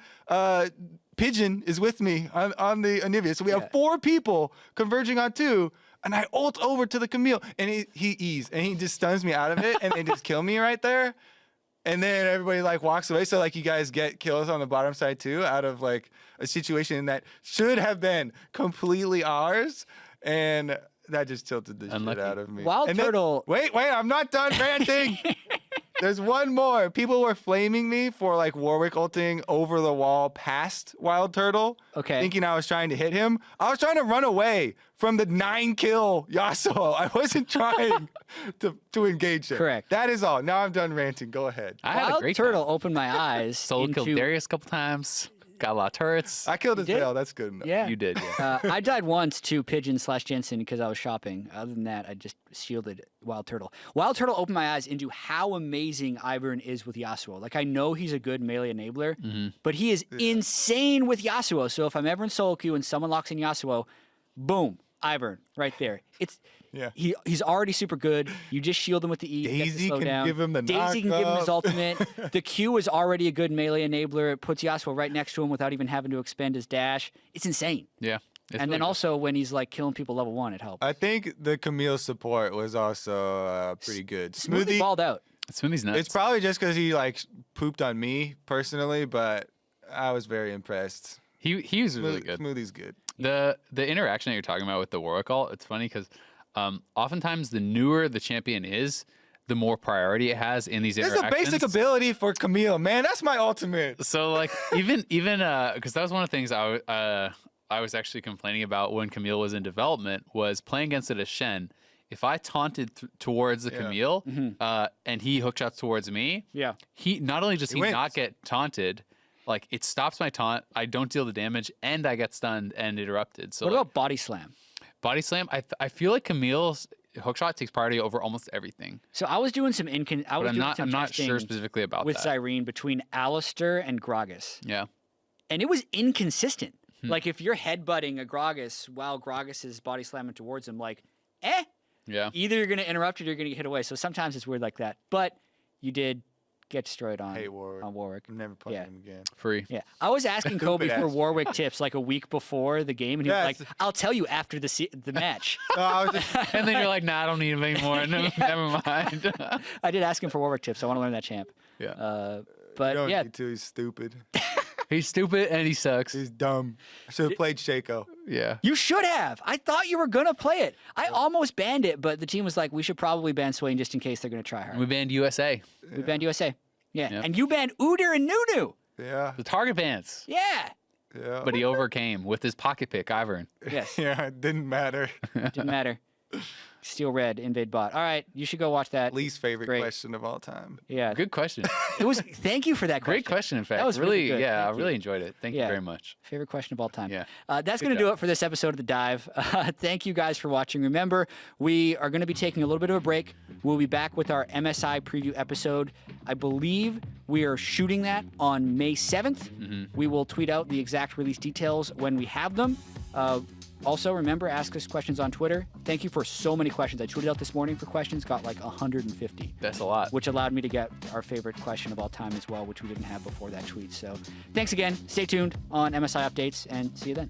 Pigeon is with me on the Anivia. So we have 4 people converging on 2. And I ult over to the Camille, and he E's, and he just stuns me out of it, and they just kill me right there. And then everybody like walks away. So like you guys get kills on the bottom side too, out of like a situation that should have been completely ours, and that just tilted the Unlucky. shit out of me. Wild And then- Turtle. wait, I'm not done ranting. There's one more. People were flaming me for like Warwick ulting over the wall past Wild Turtle. Okay. Thinking I was trying to hit him. I was trying to run away from the 9-kill Yasuo. I wasn't trying to engage him. Correct. That is all. Now I'm done ranting. Go ahead. I had a Wild great Turtle time. opened my eyes Solo killed into... Darius a couple times. Got a lot of turrets. I killed his did? tail. That's good enough. Yeah. You did, yeah. I died once to Pigeon/Jensen because I was shopping. Other than that, I just shielded Wild Turtle. Wild Turtle opened my eyes into how amazing Ivern is with Yasuo. Like, I know he's a good melee enabler, but he is insane with Yasuo. So if I'm ever in solo queue and someone locks in Yasuo, boom, Ivern right there. He's already super good. You just shield him with the E. Daisy slow can down. give him the Daisy can give him his knock-up. ultimate. The Q is already a good melee enabler. It puts Yasuo right next to him without even having to expend his dash. It's insane. Yeah. It's And really then good. also when he's like killing people level 1, it helps. I think the Camille support was also pretty good. Smoothie balled out. Smoothie's nuts. It's probably just because he like pooped on me personally, but I was very impressed. he was really good. Smoothie's good. The interaction that you're talking about with the Warwick ult, it's funny because oftentimes the newer the champion is, the more priority it has in these There's a interactions. basic ability for Camille, man. That's my ultimate. So like even because that was one of the things I was actually complaining about when Camille was in development was playing against it as Shen. If I taunted towards the Camille and he hookshots towards me, he not only does he wins. not get taunted, like it stops my taunt, I don't deal the damage, and I get stunned and interrupted. So What like, about body slam? body slam? I feel like Camille's hookshot takes priority over almost everything. So I was doing some But I'm not sure specifically about with that. Cyrene between Alistair and Gragas. Yeah. And it was inconsistent. Like if you're headbutting a Gragas while Gragas is body slamming towards him, like, Yeah. either you're going to interrupt it or you're going to get hit away. So sometimes it's weird like that. But you did get destroyed on, Hey, Warwick. on Warwick. I'm never playing Yeah. him again. Free. Yeah. I was asking Kobe Stupid for ass. Warwick tips like a week before the game. And he was Yes. like, I'll tell you after the match. No, I was just, And then you're like, nah, I don't need him anymore. No, never mind. I did ask him for Warwick tips. I want to learn that champ. Yeah. But don't yeah, need to. He's stupid. He's stupid and he sucks. He's dumb. I should have played Shaco. Yeah. you should have. I thought you were going to play it. I almost banned it, but the team was like, we should probably ban Swain just in case they're going to try hard. We banned USA. We banned USA. Yeah. Yep. And you banned Udyr and Nunu. Yeah. The target bans. Yeah. Yeah. But he overcame with his pocket pick, Ivern. Yes. Yeah, it didn't matter. Didn't matter. Steal red, invade bot. All right. You should go watch that. Least favorite Great. question of all time. Yeah. Good question. It was. Thank you for that question. Great question, in fact. That was really good. Yeah, I Thank you. really enjoyed it. Thank you Yeah. very much. Favorite question of all time. Yeah. That's Good going to do job. it for this episode of The Dive. Thank you guys for watching. Remember, we are going to be taking a little bit of a break. We'll be back with our MSI preview episode. I believe we are shooting that on May 7th. We will tweet out the exact release details when we have them. Also, remember, ask us questions on Twitter. Thank you for so many questions. I tweeted out this morning for questions, got like 150. That's a lot. Which allowed me to get our favorite question of all time as well, which we didn't have before that tweet. So thanks again. Stay tuned on MSI Updates, and see you then.